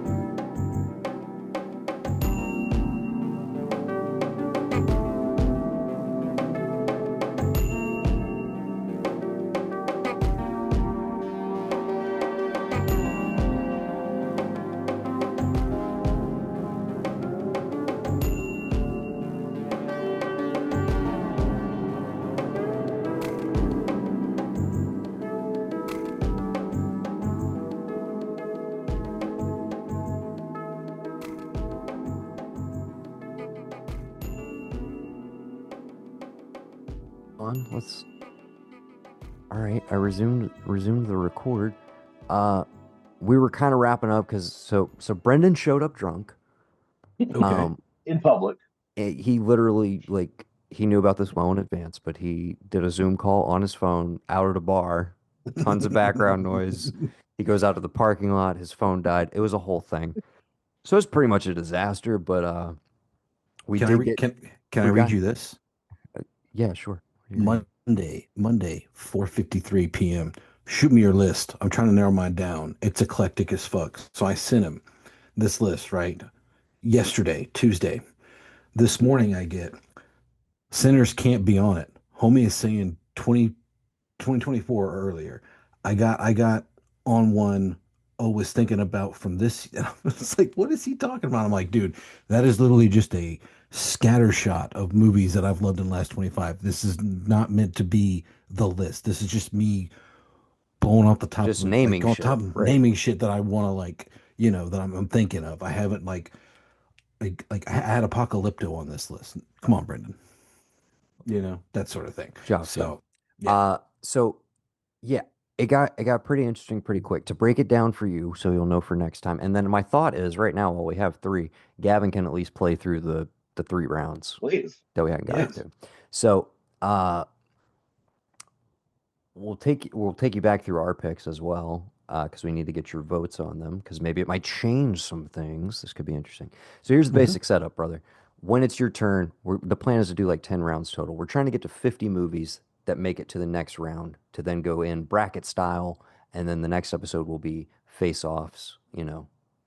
on. Let's. All right, I resumed the record. Uh, we were kind of wrapping up because so Brendan showed up drunk. Okay. In public. He literally like he knew about this well in advance, but he did a Zoom call on his phone out at a bar, tons of background noise. He goes out to the parking lot, his phone died. It was a whole thing. So it's pretty much a disaster, but we Can I did get can I we read got you this? yeah, sure. What do you read? Monday, 4:53 p.m. Shoot me your list. I'm trying to narrow mine down. It's eclectic as fuck. So I sent him this list, right? Yesterday, Tuesday. This morning I get Sinners can't be on it. Homie is saying 2024 or earlier. I got on one. Oh, was thinking about from this. And I was like, what is he talking about? I'm like, dude, that is literally just a scatter shot of movies that I've loved in the last 25. This is not meant to be the list. This is just me blowing off the top Just of it, like naming on shit, top right? naming shit that I want to like, that I'm thinking of. I haven't like I had Apocalypto on this list. Come on, Brendan. That sort of thing. Job done. So yeah. So yeah, it got pretty interesting pretty quick. To break it down for you, so you'll know for next time. And then my thought is, right now, while we have three, Gavin can at least play through the 3 rounds Please. that we hadn't gotten Yes. to. So we'll take you back through our picks as well, because we need to get your votes on them, because maybe it might change some things. This could be interesting. So here's the Mhm. basic setup, brother. When it's your turn, the plan is to do like 10 rounds total. We're trying to get to 50 movies that make it to the next round to then go in bracket style, and then the next episode will be face-offs,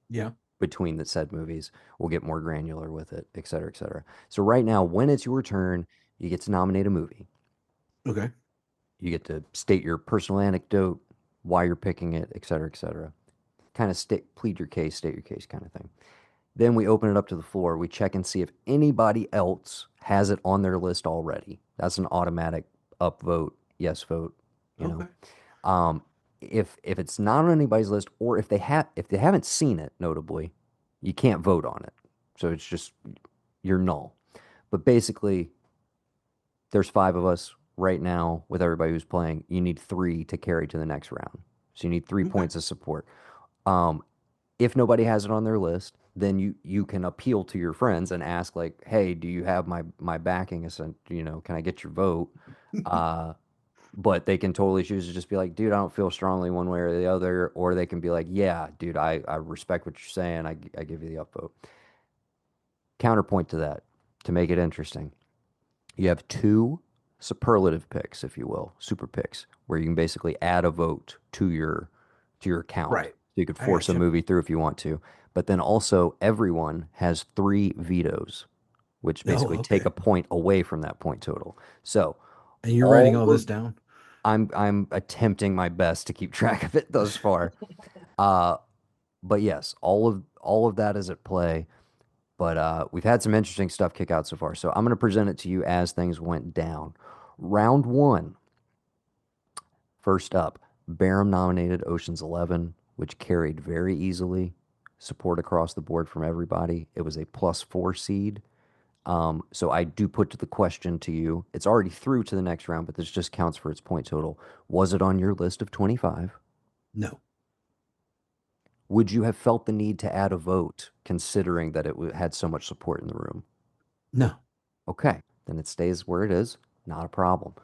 Yeah. between the said movies. We'll get more granular with it, et cetera, et cetera. So right now, when it's your turn, you get to nominate a movie. Okay. You get to state your personal anecdote, why you're picking it, et cetera, et cetera. Kind of plead your case, state your case kind of thing. Then we open it up to the floor. We check and see if anybody else has it on their list already. That's an automatic upvote, yes vote, you know. Okay. If it's not on anybody's list, or if they haven't seen it, notably, you can't vote on it. So it's just you're null. But basically, there's 5 of us right now with everybody who's playing. You need 3 to carry to the next round. So you need 3 Okay. points of support. Um, if nobody has it on their list, then you can appeal to your friends and ask like, "Hey, do you have my backing? Can I get your vote?" Uh, but they can totally choose to just be like, "Dude, I don't feel strongly one way or the other," or they can be like, "Yeah, dude, I respect what you're saying. I give you the upvote." Counterpoint to that, to make it interesting, you have 2 superlative picks, if you will, super picks, where you can basically add a vote to your count. Right. So you could I force a gotcha. movie through if you want to. But then also everyone has 3 vetoes, which Oh, basically take okay. a point away from that point total. So And you're writing all all this of down? I'm attempting my best to keep track of it thus far. Uh, but yes, all of that is at play. But we've had some interesting stuff kick out so far. So I'm going to present it to you as things went down. Round one, first up, Barham nominated Ocean's 11, which carried very easily. Support across the board from everybody. It was a +4 seed. So I do put to the question to you. It's already through to the next round, but this just counts for its point total. Was it on your list of 25? No. Would you have felt the need to add a vote considering that it had so much support in the room? No. Okay, then it stays where it is. Not a problem.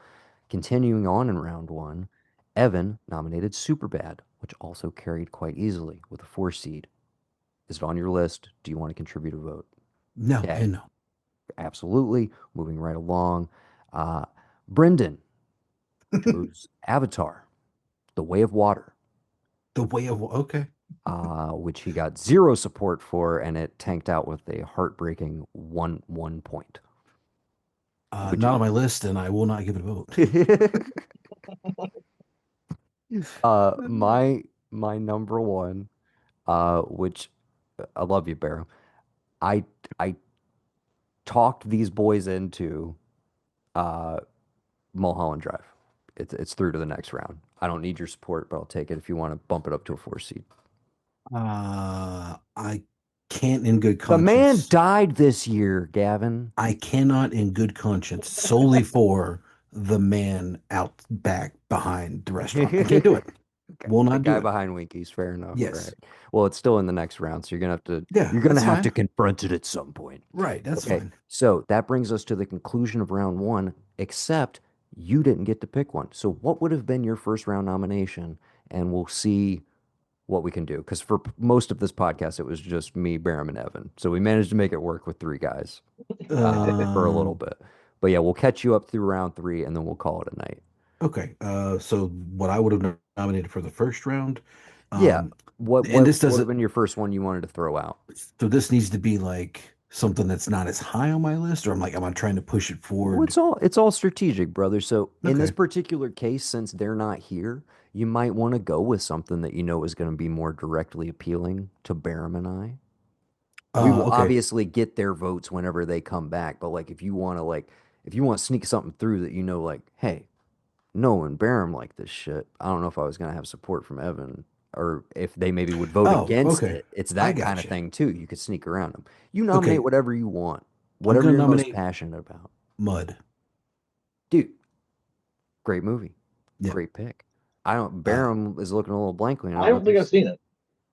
Continuing on in round one, Evan nominated Superbad, which also carried quite easily with a 4 seed. Is it on your list? Do you want to contribute a vote? No. Okay, And no. absolutely. Moving right along. Uh, Brendan chose Avatar, The Way of Water, The way of okay. which he got 0 support for, and it tanked out with a heartbreaking 1 point. Would Not on you? my list, and I will not give it a vote. My number one, which I love you, Barrow. I talked these boys into uh Mulholland Drive. It's through to the next round. I don't need your support, but I'll take it if you want to bump it up to a 4 seed. I can't in good The man conscience. died this year, Gavin. I cannot in good conscience solely for the man out back behind the restaurant. I can't do it. Okay, Will the not do guy it. behind Winkies, fair enough. All right. Yes. Well, it's still in the next round, so Yeah, you're gonna that's have to fine. confront it at some point. Right, that's Okay. fine. So that brings us to the conclusion of round one, except you didn't get to pick one. So what would have been your first round nomination? And we'll see what we can do. Because for most of this podcast, it was just me, Barum, and Evan. So we managed to make it work with three guys for a little Um, bit. But yeah, we'll catch you up through round three, and then we'll call it a night. okay. So what I would have nominated for the first round, Yeah. um, What and what this would have doesn't. been your first one you wanted to throw out? So this needs to be like something that's not as high on my list, or am I trying to push it Well, forward? it's all strategic, brother. So in this Okay. particular case, since they're not here, you might want to go with something that you know is going to be more directly appealing to Barum and I. We will Okay. obviously get their votes whenever they come back, but like if you want to sneak something through that you know like, hey, no and Barum like this shit. I don't know if I was going to have support from Evan or if they maybe would vote Oh, against okay. it. It's I that kind got of you. thing too. You could sneak around them. You nominate Okay. whatever you want, I'm whatever gonna you're most nominate passionate about. Mud. Dude, great movie. Yep. Great pick. I don't. Uh, Barum is looking a little blankly. I I don't know don't if think I've he's seen it.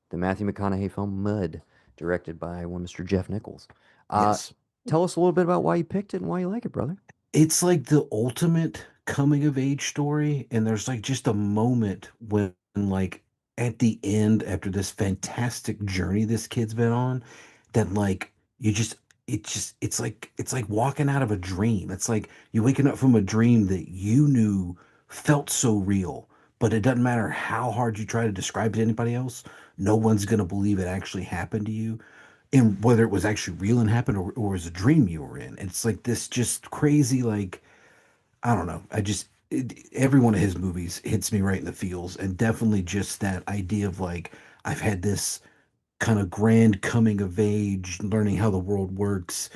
the Matthew McConaughey film Mud, directed by one Mr. Jeff Nichols. Uh, yes. tell us a little bit about why you picked it and why you like it, brother. It's like the ultimate coming of age story, and there's like just a moment when like at the end after this fantastic journey this kid's been on that like you just it's like walking out of a dream. It's like you waking up from a dream that you knew felt so real, but it doesn't matter how hard you try to describe it to anybody else, no one's gonna believe it actually happened to you, and whether it was actually real and happened, or was a dream you were in. It's like this just crazy, like, I don't know. Every one of his movies hits me right in the feels. And definitely just that idea of like, I've had this kind of grand coming of age, learning how the world works.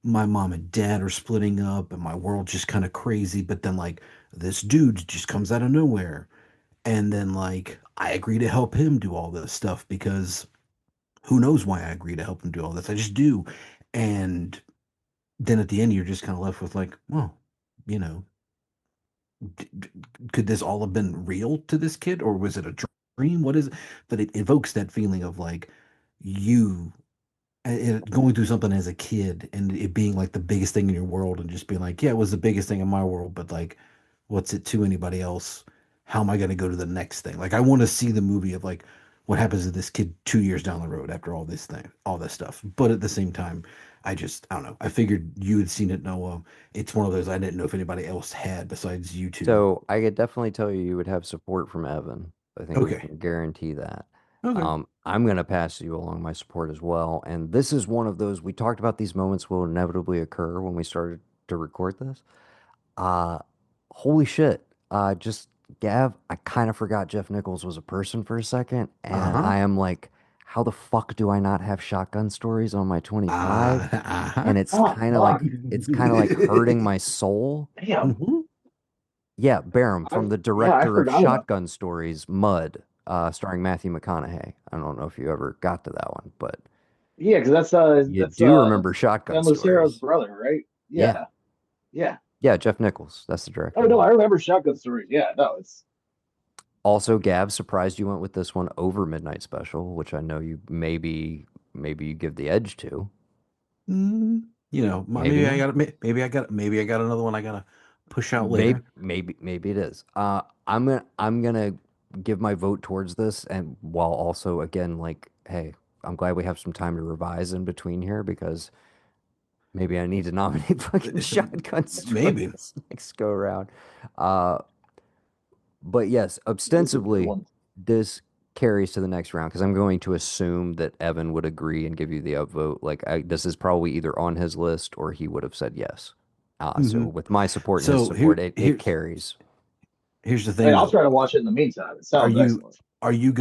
My mom and dad are splitting up, and my world just kind of crazy. But then, like, this dude just comes out of nowhere. And then, like, I agree to help him do all this stuff because who knows why I agree to help him do all this? I just do. And then at the end, you're just kind of left with like, well, you know, d- d- could this all have been real to this kid, or was it a dream? What is it? But it evokes that feeling of like you going through something as a kid and it being like the biggest thing in your world, and just being like, yeah, it was the biggest thing in my world, but like, what's it to anybody else? How am I going to go to the next thing? Like, I want to see the movie of like what happens to this kid 2 years down the road after all this stuff. But at the same time, I don't know. I figured you had seen it, Noah. It's one of those I didn't know if anybody else had besides you two. So I could definitely tell you would have support from Evan. I think we Okay. can guarantee that. Okay. I'm going to pass you along my support as well. And this is one of those we talked about these moments will inevitably occur when we started to record this. Uh, holy shit. Just Gav, I kind of forgot Jeff Nichols was a person for a second. And Uh-huh. I am like, how the fuck do I not have shotgun stories on my 25? Uh-huh. And Oh, fuck. it's kind of like hurting my soul. Damn. Mhm. Yeah, Barham from the Yeah, I director of forgot about. Shotgun Stories, Mud, starring Matthew McConaughey. I don't know if you ever got to that one, but Yeah, because you do remember Shotgun Sam Lucero's Stories. brother, right? Yeah. Yeah, yeah. Yeah, Jeff Nichols. That's the Oh director. no, I remember Shotgun Stories. Yeah, no, it's Also, Gav, surprised you went with this one over Midnight Special, which I know you maybe you give the edge to. You know, Maybe not. maybe I got another one I gotta push out later. Maybe it is. I'm gonna give my vote towards this, and while also again like, hey, I'm glad we have some time to revise in between here because maybe I need to nominate fucking Shotgun Maybe. Stories next go around. Uh, but yes, those are good ostensibly ones. this carries to the next round because I'm going to assume that Evan would agree and give you the upvote. Like this is probably either on his list or he would have said yes. So hmm with my support and his So support, it carries. here's the I mean, thing I'll though. try to watch it in the meantime. It Are sounds you excellent. are you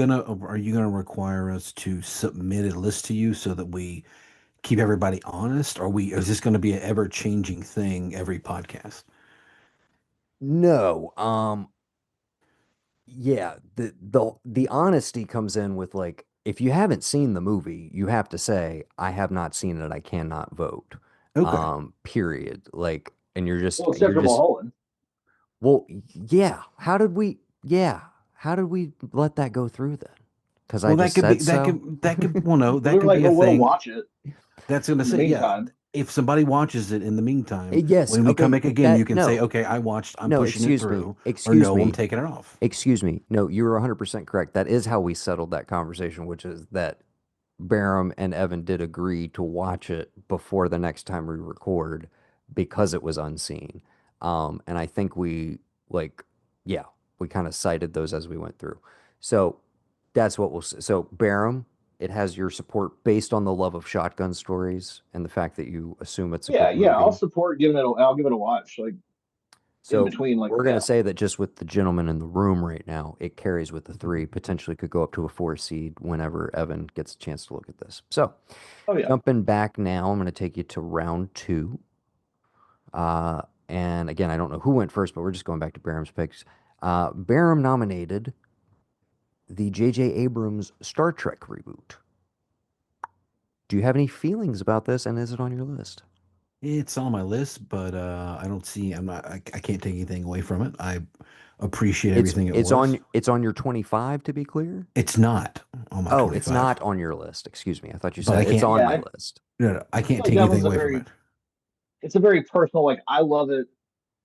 gonna require us to submit a list to you so that we keep everybody honest? Are we is this gonna be an ever changing thing every podcast? No, yeah, the honesty comes in with like if you haven't seen the movie, you have to say I have not seen it, I cannot vote. Okay. Period. Like, and Well, you're except for just Mulholland. Well, yeah. Yeah. How did we let that go through then? Because I Well, that just could be said so. well, no, We that were could like, be a oh, we'll thing. watch it That's gonna in the say, yeah. meantime. If somebody watches it in the meantime, Yes. when we come Okay. back again, you That can say, no. okay, I watched, I'm No, pushing it excuse me. through, or Excuse no, I'm me. taking it off. Excuse me. No, you were 100% correct. That is how we settled that conversation, which is that Barham and Evan did agree to watch it before the next time we record because it was unseen. And I think like, yeah, we kind of cited those as we went through. So that's what so Barham, it has your support based on the love of shotgun stories and the fact that you assume it's a Yeah, good yeah, I'll movie. support giving it. I'll give it a watch. Like in So between, like we're going to yeah, say that just with the gentleman in the room right now, it carries with the three, potentially could go up to a four seed whenever Evan gets a chance to look at this. So oh yeah, jumping back now, I'm going to take you to round two. And again, I don't know who went first, but we're just going back to Barham's picks. Barham nominated the J.J. Abrams Star Trek reboot. Do you have any feelings about this, and is it on your list? It's on my list, but I don't see. I can't take anything away from it. I appreciate It's everything it it's was. on it's on your 25 to be clear. It's not on my Oh, it's 25, not on your list. Excuse me. I thought you but I said it's can't. on yeah. my I list. No, no, I feel can't like take that anything one's a away from very. it. It's a very personal. Like I love it.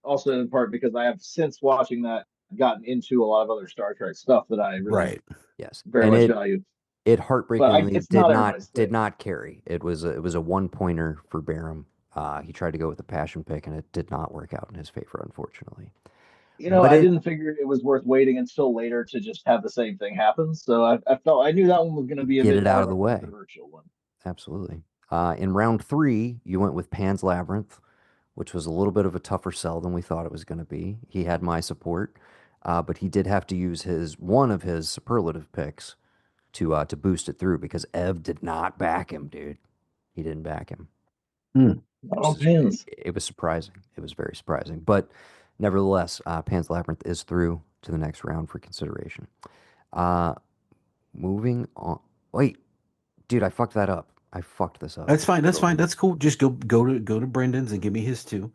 Also in part because I have since watching that gotten into a lot of other Star Trek stuff that I really Right. Yes. very And much it value. it But heartbreakingly it's not everybody's did thing. not carry. It was a one pointer for Barham. He tried to go with a passion pick and it did not work out in his favor, unfortunately. You know, But I it didn't figure it was worth waiting until later to just have the same thing happen. So I felt I knew that one was going to be a get bit it more out of of a the way. controversial one. Absolutely. In round three, you went with Pan's Labyrinth, which was a little bit of a tougher sell than we thought it was going to be. He had my support, but he did have to use his one of his superlative picks to boost it through because Ev did not back him, dude. He didn't back him. Hmm. Which Oh, is pins. it was surprising. It was very surprising, but nevertheless, Pan's Labyrinth is through to the next round for consideration. Uh, moving on. Wait, dude, I fucked that up. I fucked this up. That's fine. That's fine. That's cool. Just go to Brendan's and give me his two,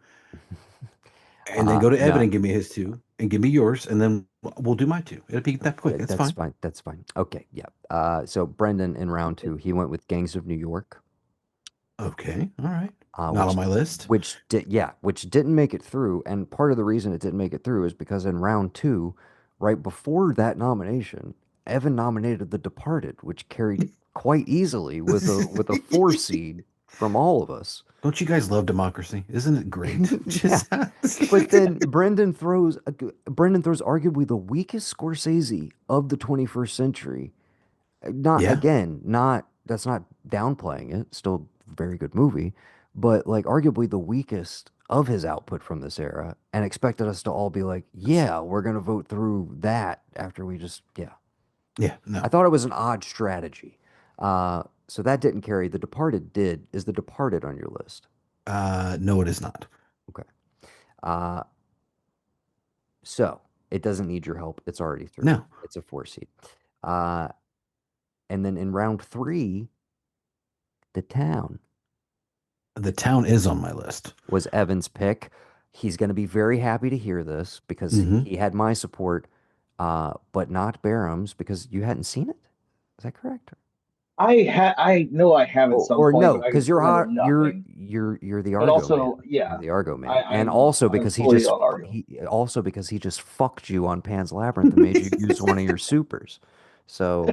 and then go to Evan No, and give me his two, and give me yours, and then we'll do my two. It'll be that quick. That's that's fine. fine. That's fine. Okay, yeah. So Brendan in round two, he went with Gangs of New York, Okay. All right. uh, Not on which my list. which didn't make it through. And part of the reason it didn't make it through is because in round two, right before that nomination, Evan nominated The Departed, which carried quite easily with a four seed from all of us. Don't you guys love democracy? Isn't it great? Yeah. Just But then Brendan throws arguably the weakest Scorsese of the 21st century. Not yeah. again, not that's not downplaying it. Still a very good movie, but like arguably the weakest of his output from this era, and expected us to all be like, yeah, we're gonna vote through that after we just yeah. Yeah. I No. thought it was an odd strategy. So that didn't carry. The Departed did. Is The Departed on your list? No, it is not. Okay. Uh, so it doesn't need your help. It's already through. No. It's a four seed. Uh, and then in round three, The Town The town is on my list. was Evan's pick. He's going to be very happy to hear this because Hmm. he had my support, but not Barham's because you hadn't seen it. Is that correct? I know I have at some Or point, no, but I because remember nothing. you're the But Argo man. also, yeah, You're the Argo man, I, and I'm also I'm because fully on Argo. he also because he just fucked you on Pan's Labyrinth and made you use one of your supers. So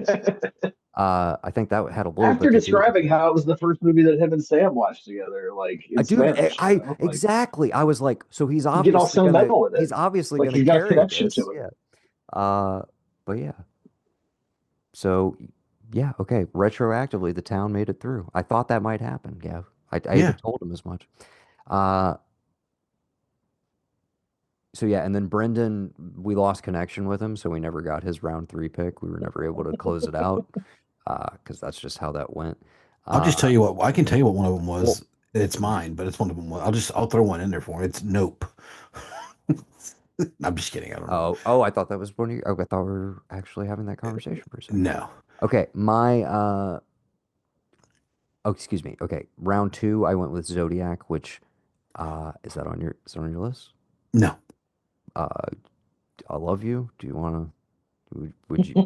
I think that had a little After bit to do with describing it. how it was the first movie that him and Sam watched together, like in Dude, Spanish, like exactly. I was like, so you get all sentimental with it. he's obviously Like gonna he's got a carry connection this. to it. Yeah. Uh, but yeah. So yeah, okay. Retroactively, the town made it through. I thought that might happen, Gav. I even Yeah. told him as much. Uh, so yeah, and then Brendan, we lost connection with him, so we never got his round three pick. We were never able to close it out, because that's just how that went. I'll just tell Uh, you what. I can tell you what one of them well, was. It's mine, but it's one of them. I'll throw one in there for it. It's Nope. I'm just kidding. I don't know. I thought that was one of your, oh, I thought we were actually having that conversation for a second. No. Okay, oh, excuse me. Okay, round two, I went with Zodiac, which is that on your list? No. I love you. Do you want to?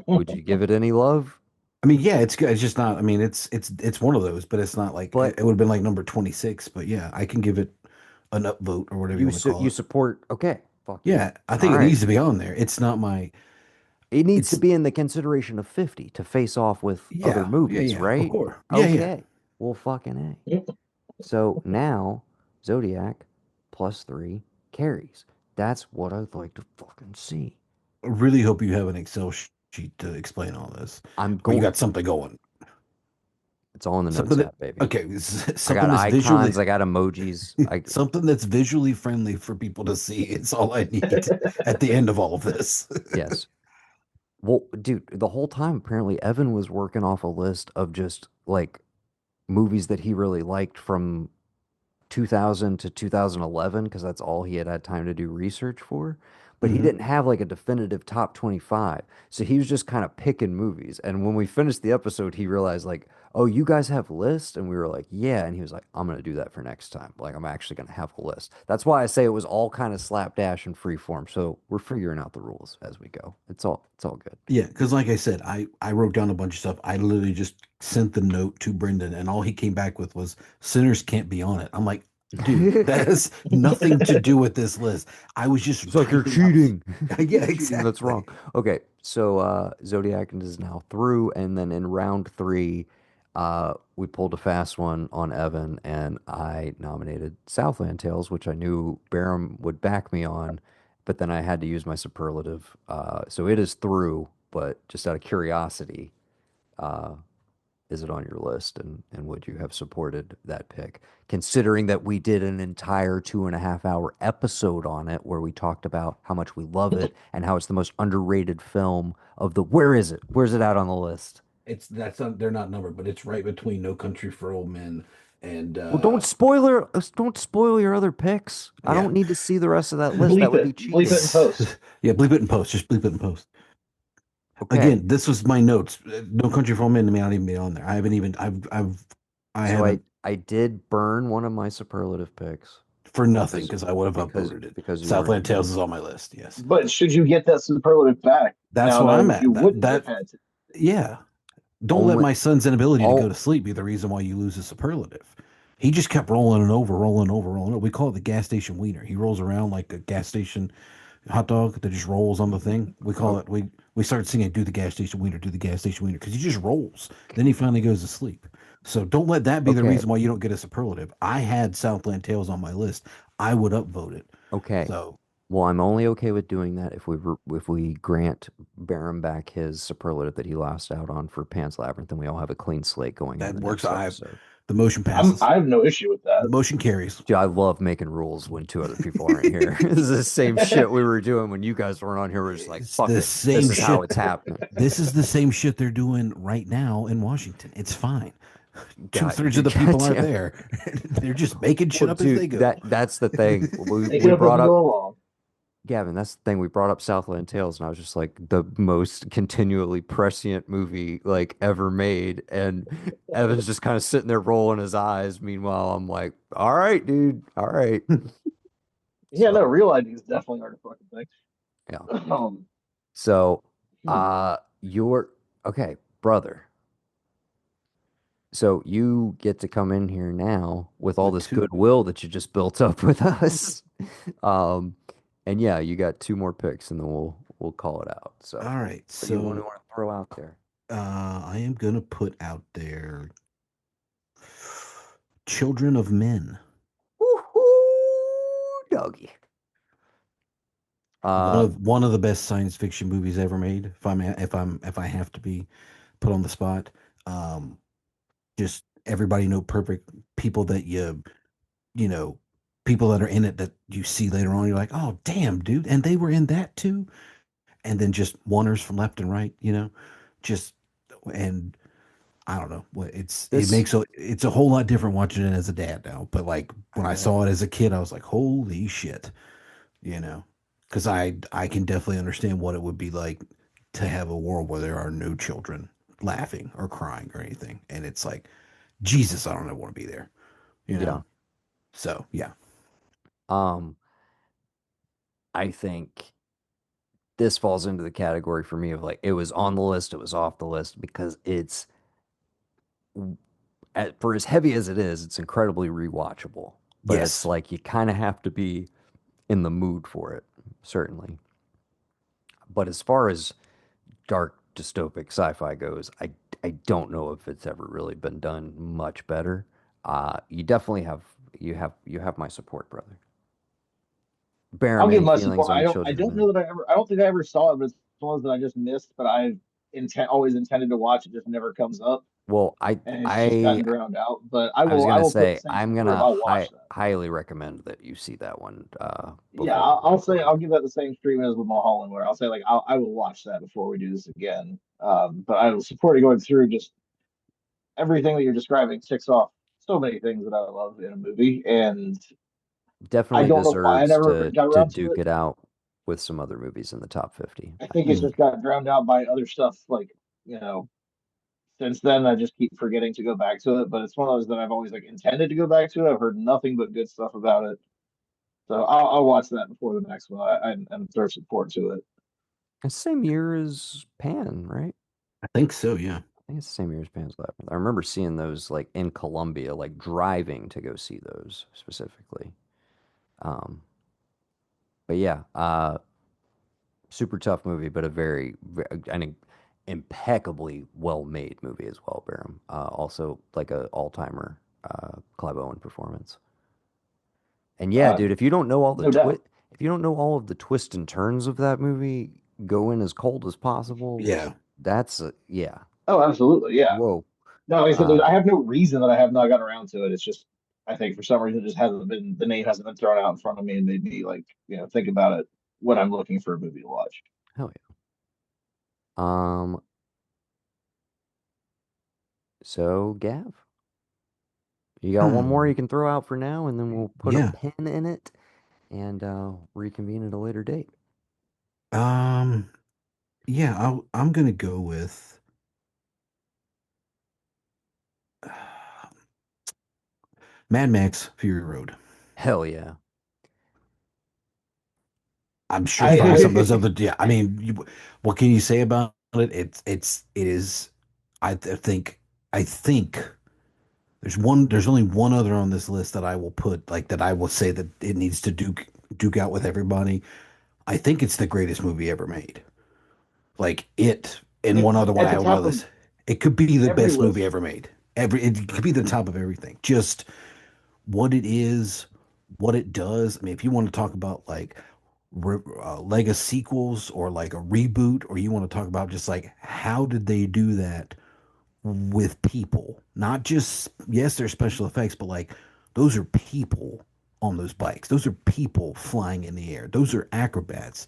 Would you give it any love? I mean, yeah, it's good. It's just not. I mean, it's one of those, but it's not like But it would have been like number 26. But yeah, I can give it an upvote or whatever you want to call you it. support? Okay, fuck yeah. Yeah, I All think it right. needs to be on there. It's not my. It needs to It's be in the consideration of 50 to face off with other yeah, yeah, movies, yeah. Of right? course. Yeah, yeah. Okay. Well, fucking A. So now Zodiac +3 carries. That's what I'd like to fucking see. I really hope you have an Excel sheet to explain all this, I'm or you going. got something going. It's all in the Something notes that app, baby. okay, I got something that's visually icons. I got emojis. something that's visually friendly for people to see. It's all I need at the end of all of this. Yes. Well, dude, the whole time apparently Evan was working off a list of just like movies that he really liked from 2000 to 2011 because that's all he had time to do research for. But he Mhm. didn't have like a definitive top 25. So he was just kind of picking movies. And when we finished the episode, he realized like, "Oh, you guys have lists?" And we were like, "Yeah." And he was like, "I'm going to do that for next time. Like I'm actually going to have a list." That's why I say it was all kind of slapdash and free form. So we're figuring out the rules as we go. It's all good. Yeah, because like I said, I wrote down a bunch of stuff. I literally just sent the note to Brendan, and all he came back with was sinners can't be on it. I'm like, dude, that has nothing to do with this list. I was just It's like you're typing out. cheating. Yeah, You're cheating. That's exactly. wrong. Okay, so Zodiac is now through, and then in round three, we pulled a fast one on Evan, and I nominated Southland Tales, which I knew Barham would back me on, but then I had to use my superlative. So it is through, but just out of curiosity, uh, is it on your list, and would you have supported that pick? Considering that we did an entire 2.5 hour episode on it where we talked about how much we love it and how it's the most underrated film of the where is it? Where's it at on the list? It's that's not they're not numbered, but it's right between No Country for Old Men and Well, don't spoil your other picks. I yeah. don't need to see the rest of that list. That Bleep would be it. Bleep it cheating. in post. Yeah, bleep it in post. Just bleep it in post. Okay. Again, this was my notes. No Country for Old Men may not even be on there. I haven't even I So I haven't I did burn one of my superlative picks for nothing because because I would have because upvoted it. because you weren't Southland here. Tales is on my list. Yes, But should you get that superlative back, that's now where knowing I'm that you at. That wouldn't have that had to? yeah. Don't let Only my son's inability to go all to sleep be the reason why you lose a superlative. He just kept rolling and over, rolling over, rolling over. We call it the gas station wiener. He rolls around like a gas station hot dog that just rolls on the thing. We call oh, it. We started singing "Do the gas station wiener, do the gas station wiener" because he just rolls. Then he finally goes to sleep. So don't let that be the okay. reason why you don't get a superlative. I had Southland Tales on my list. I would upvote it. Okay. So Well, I'm only okay with doing that if we grant Barham back his superlative that he lost out on for Pan's Labyrinth, and we all have a clean slate going into that the works. next I have episode. the motion passes. I have no issue with The that. motion carries. Dude, I love making rules when two other people aren't here. This is the same shit we were doing when you guys weren't on here. We're just like, It's fuck the it. This same is how shit. it's happening. This is the same shit they're doing right now in Washington. It's fine. Two God, thirds of the people aren't goddamn. there. They're just making shit Well, up as dude, they go. that's the thing. We Make it we up as brought we up go along. Gavin, that's the thing. We brought up Southland Tales, and I was just like the most continually prescient movie like ever made. And Evan's just kind of sitting there rolling his eyes. Meanwhile, I'm like, all right, dude, all right. Yeah, So no, real IDs definitely are the fucking thing. yeah. Um, So hmm. you're okay, brother. So you get to come in here now with all With this two. goodwill that you just built up with us. Um, and yeah, you got two more picks, and then we'll call it out. So, All right. what do you want So to throw out there? I am gonna put out there Children of Men. Woohoo, doggy. One Uh, of the best science fiction movies ever made. If I have to be put on the spot. Um just everybody know perfect people that you know, people that are in it that you see later on, you're like, oh damn, dude, and they were in that too. And then just oneers from left and right, just and I don't know what this, it's a whole lot different watching it as a dad now. But like when I uh, saw it as a kid, I was like, holy shit, you know, because I can definitely understand what it would be like to have a world where there are no children laughing or crying or anything, and it's like Jesus, I don't want to be there, you yeah. know. So yeah, Um, I think this falls into the category for me of like it was on the list, it was off the list because it's for as heavy as it is, it's incredibly rewatchable. But it's Yes. like you kind of have to be in the mood for it, certainly. But as far as dark dystopic sci-fi goes, I don't know if it's ever really been done much better. You definitely have you have my support, brother. I'll Barum, give any my feelings support. on I Children of don't Men? know that I don't think I ever saw it, but it's one of those that I just missed. But I've always intended to watch. It just never comes up, Well, and it's just gotten drowned out. But I was I gonna will put the say same I'm spirit of gonna I'll watch that. highly recommend that you see that one Yeah, before we I'll say record. I'll give that the same treatment as with Mulholland, where I'll say like I will watch that before we do this again. But I will support you going through just everything that you're describing ticks off so many things that I love in a movie, and I Definitely don't know why I deserves never got to around to duke it. it out with some other movies in the top 50. I think it's Mm. just got drowned out by other stuff, like you know. Since then, I just keep forgetting to go back to it, but it's one of those that I've always like intended to go back to. I've heard nothing but good stuff about it, so I'll watch that before the next one. I'm throw support to it. It's the same year as Pan, right? I think so, yeah. I think it's the same year as Pan's Labyrinth. I remember seeing those like in Colombia, like driving to go see those specifically. Um, but yeah, super tough movie, but a an impeccably well made movie as well, Barum. Also, like a all timer Clive Owen performance. And yeah, Uh, dude, if you don't know all the no doubt. if you don't know all of the twists and turns of that movie, go in as cold as possible. Yeah. That's yeah. Oh, absolutely, yeah. Whoa. No, like I said, Uh, I have no reason that I have not gotten around to it. It's just I think for some reason it just hasn't been the name hasn't been thrown out in front of me and made me like think about it when I'm looking for a movie to watch. hell yeah. Um, so Gav, you got one more you Hmm. can throw out for now, and then we'll put a Yeah. pin in it and reconvene at a later date. Um, yeah, I'm gonna go with Mad Max Fury Road. Hell yeah. I'm sure probably some of those I other, yeah. I mean, what can you say about it? It is. I think there's only one other on this list that I will put like that I will say that it needs to duke out with everybody. I think it's the greatest movie ever made. Like it, and one it's other one at I the have on my top of list. It could be the every best movie list. ever made. It could be the top of everything. Just what it is, what it does. I mean, if you want to talk about like Lego sequels or like a reboot, or you want to talk about just like how did they do that with people? Not just, yes, there's special effects, but like those are people on those bikes. Those are people flying in the air. Those are acrobats.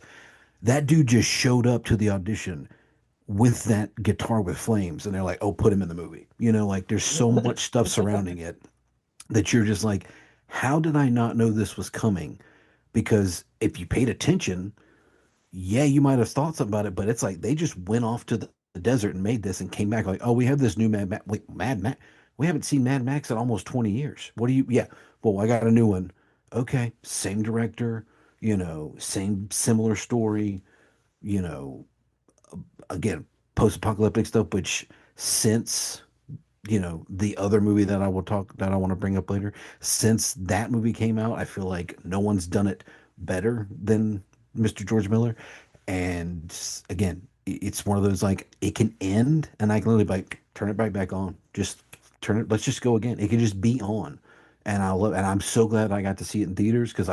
That dude just showed up to the audition with that guitar with flames, and they're like, "Oh, put him in the movie." Like there's so much stuff surrounding it that you're just like, "How did I not know this was coming?" Because if you paid attention, yeah, you might have thought something about it, but it's like they just went off to the desert and made this and came back like, "Oh, we have this new Mad Max. Wait, Mad Max? We haven't seen Mad Max in almost 20 years. What do you? Yeah, well, I got a new one. Okay, same director, same similar story, you know, again, post-apocalyptic stuff, which since the other movie that I want to bring up later, since that movie came out, I feel like no one's done it better than Mr. George Miller. And again, it's one of those like it can end and I can literally like turn it right back on. Just turn it, let's just go again. It can just be on. And I'm so glad I got to see it in theaters because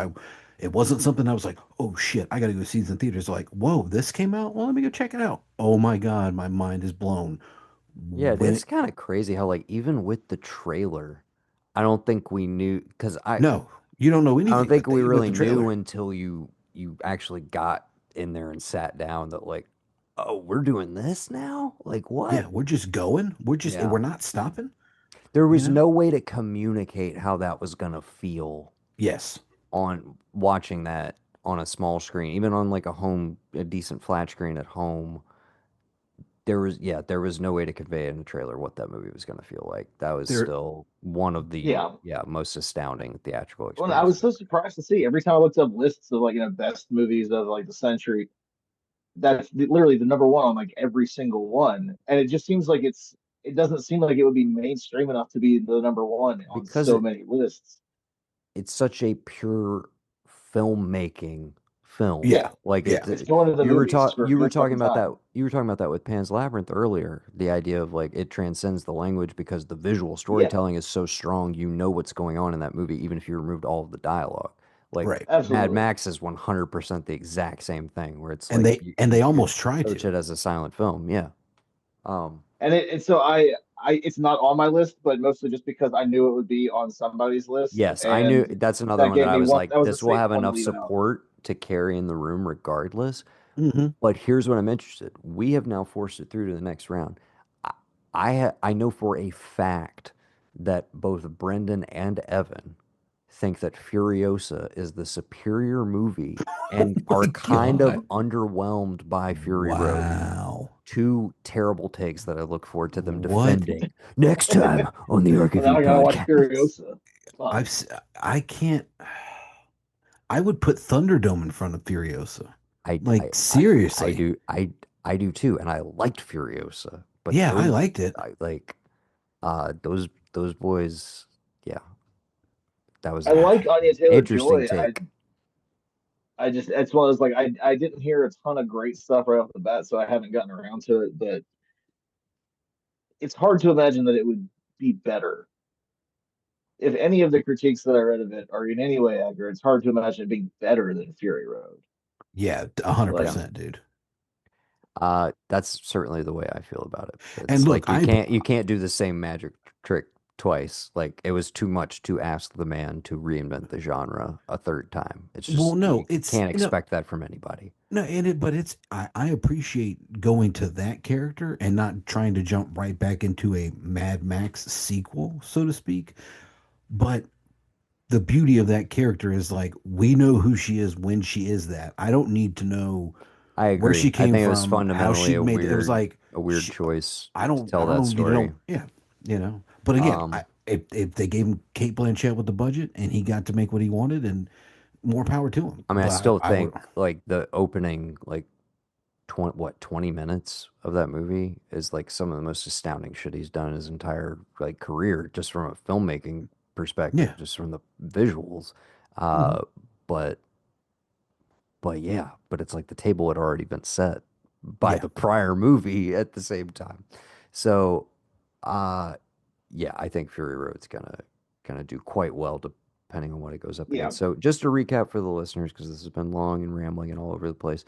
it wasn't something I was like, oh shit, I gotta go see this in theaters. Like, whoa, this came out? Well, let me go check it out. Oh my God, my mind is blown. Yeah, When it's it kind of crazy how like even with the trailer, I don't think we knew because No, you don't know I don't anything think with we with really the knew trailer. until you actually got in there and sat down that like, oh, we're doing this now? Like what? Yeah, we're just going. Yeah. We're not stopping, There you was know? no way to communicate how that was gonna feel Yes. on watching that on a small screen, even on like a decent flat screen at home. there was no way to convey in the trailer what that movie was going to feel like. That was There, still one of the Yeah. most astounding theatrical Well, I was experiences. so surprised to see every time I looked up lists of best movies of the century. That's literally the number one on every single one, and it just seems like it doesn't seem like it would be mainstream enough to be the number one on Because so many lists. it's such a pure filmmaking film. yeah, Yeah, Like yeah, it's going to the movies for a you were good talking fucking about that time. you were talking about that with Pan's Labyrinth earlier. The idea of like it transcends the language because the visual Yeah, storytelling is so strong, you know what's going on in that movie, even if you removed all of the dialogue. Like right. Mad absolutely. Max is 100% the exact same thing, where it's And like they you could almost try approach to. it as a silent film. Yeah. Um, And so it's not on my list, but mostly just because I knew it would be on somebody's list, Yes, I knew and that's another that one that gave I me was one. like, That was a this will safe have one to enough leave out. support to carry in the room regardless. Hmm. But here's what I'm interested. We have now forced it through to the next round. I I know for a fact that both Brendan and Evan think that Furiosa is the superior movie Oh and my are kind of god! underwhelmed by Fury Road. Wow. Two terrible takes that I look forward to them What? defending next time on the ARK Well, of now E I gotta watch podcast. Furiosa. Fuck. I've s- I can't. I would put Thunderdome in front of Furiosa. I I Like I I seriously. do I do too, and I liked Furiosa, but Yeah, I those liked it. I like those boys, yeah, that was I an like Anya Taylor interesting Joy. take. I just it's one of those I didn't hear a ton of great stuff right off the bat, so I haven't gotten around to it. But it's hard to imagine that it would be better. If any of the critiques that I read of it are in any way accurate, it's hard to imagine it being better than Fury Road. Yeah, a hundred Like, Yeah. percent, dude. That's certainly the way I feel about it. And It's look, like you can't do the same magic trick twice. Like it was too much to ask the man to reinvent the genre a third time. It's well, just no, you it's can't expect that from anybody. no, but it's I appreciate going to that character and not trying to jump right back into a Mad Max sequel, so to speak. But the beauty of that character is like we know who she is when she is that. I don't need to know I where agree. she I came think it was from, how fundamentally she made it. It was like a weird she, choice to I tell that don't need to know. story. Yeah, But again, Um, if they gave him Kate Blanchett with the budget and he got to make what he wanted, and more power to him. I mean, I But still I would. think like the opening, like 20 minutes of that movie is like some of the most astounding shit he's done in his entire like career, just from a filmmaking perspective, Yeah. just from the visuals. Mhm. Uh, but yeah, but it's like the table had already been set by Yeah. the prior movie at the same time. So, uh, yeah, I think Fury Road's gonna do quite well depending on what it goes up yeah, against. So just to recap for the listeners, because this has been long and rambling and all over the place.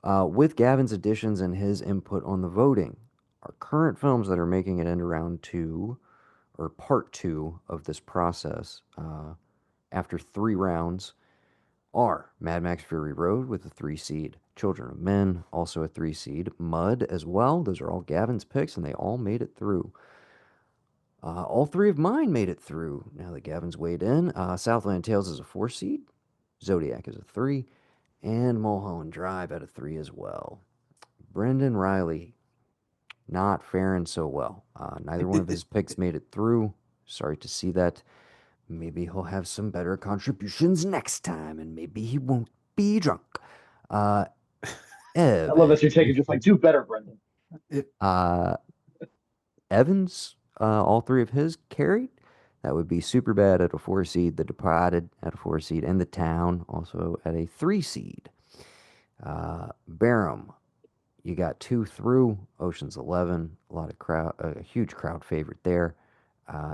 With Gavin's additions and his input on the voting, our current films that are making it into round two or part two of this process after 3 rounds are Mad Max Fury Road with a 3 seed, Children of Men also a 3 seed, Mud as well. Those are all Gavin's picks, and they all made it through. All three of mine made it through. Now that Gavin's weighed in, Southland Tales is a 4 seed, Zodiac is a 3, and Mulholland Drive at a 3 as well. Brendan Riley not faring so well. Neither one of his picks made it through. Sorry to see that. Maybe he'll have some better contributions next time, and maybe he won't be drunk. Uh, I love Ev, that you're taking just do better, Brendan. It- uh, Evans, all three of his carried. That would be Superbad at a 4 seed, The Departed at a 4 seed, and The Town also at a 3 seed. Barham, you got two through. Ocean's 11, a lot of crowd, a huge crowd favorite there,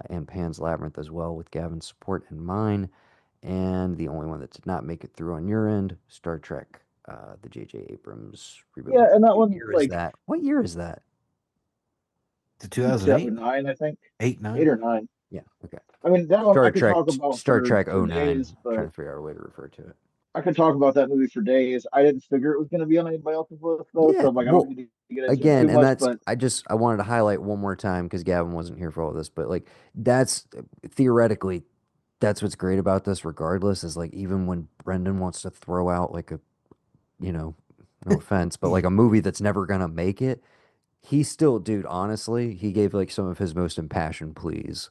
and Pan's Labyrinth as well with Gavin's support and mine. And the only one that did not make it through on your end, Star Trek, the J.J. Abrams reboot. Yeah, and that What one year is that? What year is that? to 2008, 2009, I think, 8, eight 9. or nine. Yeah, okay. I mean, that one I could talk about Star Trek for '09. days, Trying but to figure out a way to refer to it. I could talk about that movie for days. I didn't figure it was going to be on anybody else's list though, Yeah, so I'm like, I don't well, need to get into it again, too and much. that's But I wanted to highlight one more time because Gavin wasn't here for all this, but like that's theoretically that's what's great about this regardless is like even when Brendan wants to throw out like a, you know, no offense, but like a movie that's never gonna make it, he still, dude, honestly, he gave like some of his most impassioned pleas,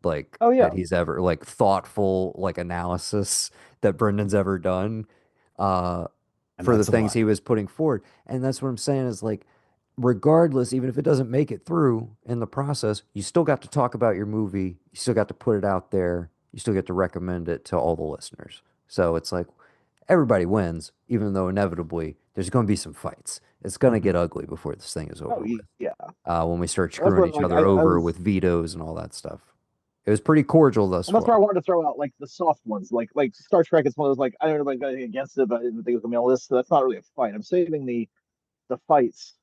like Oh yeah. that he's ever like thoughtful like analysis that Brendan's ever done And for the that's a things lot. he was putting forward. And that's what I'm saying is like, regardless, even if it doesn't make it through in the process, you still got to talk about your movie. You still got to put it out there. You still get to recommend it to all the listeners. So it's like everybody wins, even though inevitably there's going to be some fights. It's going to Mhm. get ugly before this thing is over Oh with. yeah. When we start That's screwing what each like other I over was with vetoes and all that stuff. It was pretty cordial thus and that's why I far. wanted to throw out like the soft ones. Like Star Trek is one of those like I don't know anybody against it, but I didn't think it was gonna be on the list. So that's not really a fight. I'm saving the fights.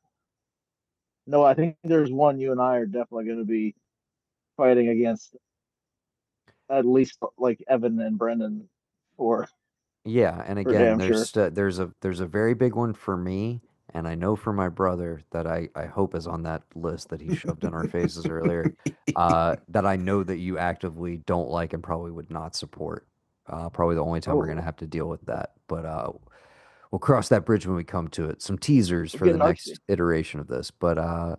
No, I think there's one you and I are definitely gonna be fighting against at least like Evan and Brendan Yeah, and for again, damn sure. there's a very big one for me, and I know for my brother that I hope is on that list that he shoved in our faces earlier. That I know that you actively don't like and probably would not support. Probably the only time we're gonna Oh, have to deal with that. But we'll cross that bridge when we come to it. Some teasers we're for the getting next artsy. iteration of this. But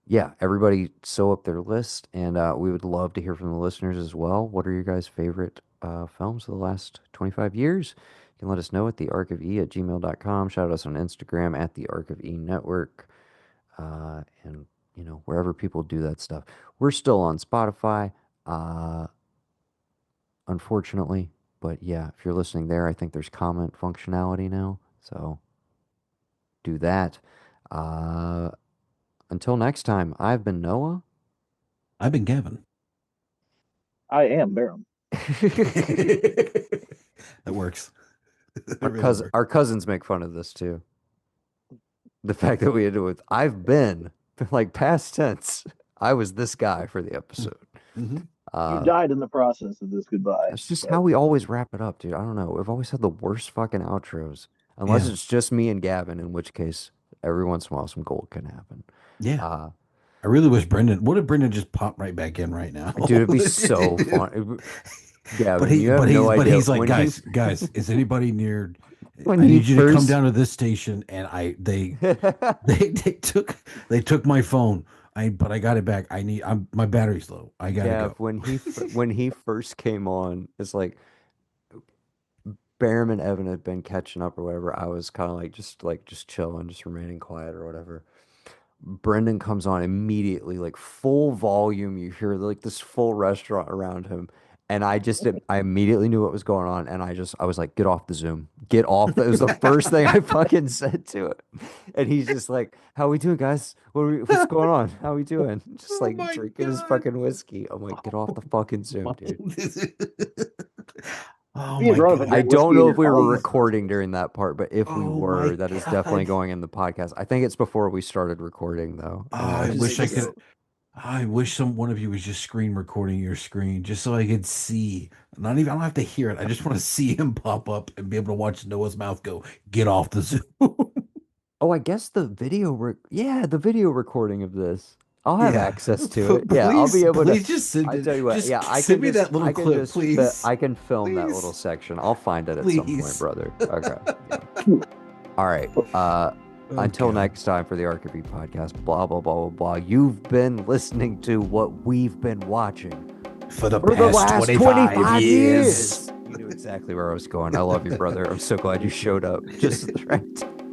yeah, everybody sew up their list, and we would love to hear from the listeners as well. What are your guys' favorite films of the last 25 years? You can let us know at thearkofe at gmail.com. Shout us on Instagram at the Ark of E Network, and wherever people do that stuff. We're still on Spotify, uh, unfortunately, but yeah, if you're listening there, I think there's comment functionality now, so do that. Uh, until next time, I've been Noah. I've been Gavin. I am Barum. That works. That Our really cousin, works. our cousins make fun of this too. The fact that we had to with I've been like past tense. I was this guy for the episode. Mm-hmm. You Uh, died in the process of this goodbye, that's just how but we always wrap it up, dude. I don't know. We've always had the worst fucking outros, unless Yeah. it's just me and Gavin, in which case every once in a while some gold can happen. Yeah. Uh, I really wish Brendan. What if Brendan just popped right back in right now? dude, it'd be so fun. But Gavin, he, you have but no he's, but idea he's like, when he guys, is anybody near? when I he need you to come first down to this station, and they took my phone. But I got it back. My battery's low. I gotta Gav, go. when he first came on, it's like Bam and Evan had been catching up or whatever. I was kind of like just chilling, just remaining quiet or whatever. Brendan comes on immediately, like full volume. You hear like this full restaurant around him. And I immediately knew what was going on. And I was like, get off the Zoom. Get off. That was the first thing I fucking said to him. And he's just like, how we doing, guys? What's going on? How we doing? Just Oh like my drinking his god! fucking whiskey. I'm like, get off the fucking Zoom, dude. Oh being my grown up and I god! drink don't whiskey in know if your we were car. recording during that part, but if we Oh my were, that is definitely god! going in the podcast. I think it's before we started recording, though. Oh, And I I I just wish think I was could. so. I wish one of you was just screen recording your screen, just so I could see. Not even. I don't have to hear it. I just want to see him pop up and be able to watch Noah's mouth go. Get off the Zoom. Oh, I guess yeah, the video recording of this. I'll have Yeah, access to it. Yeah, I'll be please, able to. please just send I it. tell you what, Just yeah, send me that little clip, please, I can film that little please, section. I'll find it at some point, please. brother. Okay. Yeah. All right. Oh Until God. next time for the Ark of E podcast, blah blah blah blah blah. You've been listening to what we've been watching For the for the past last 25 25 years. years. You knew exactly where I was going. I love you, brother. I'm so glad you showed up just at the right time.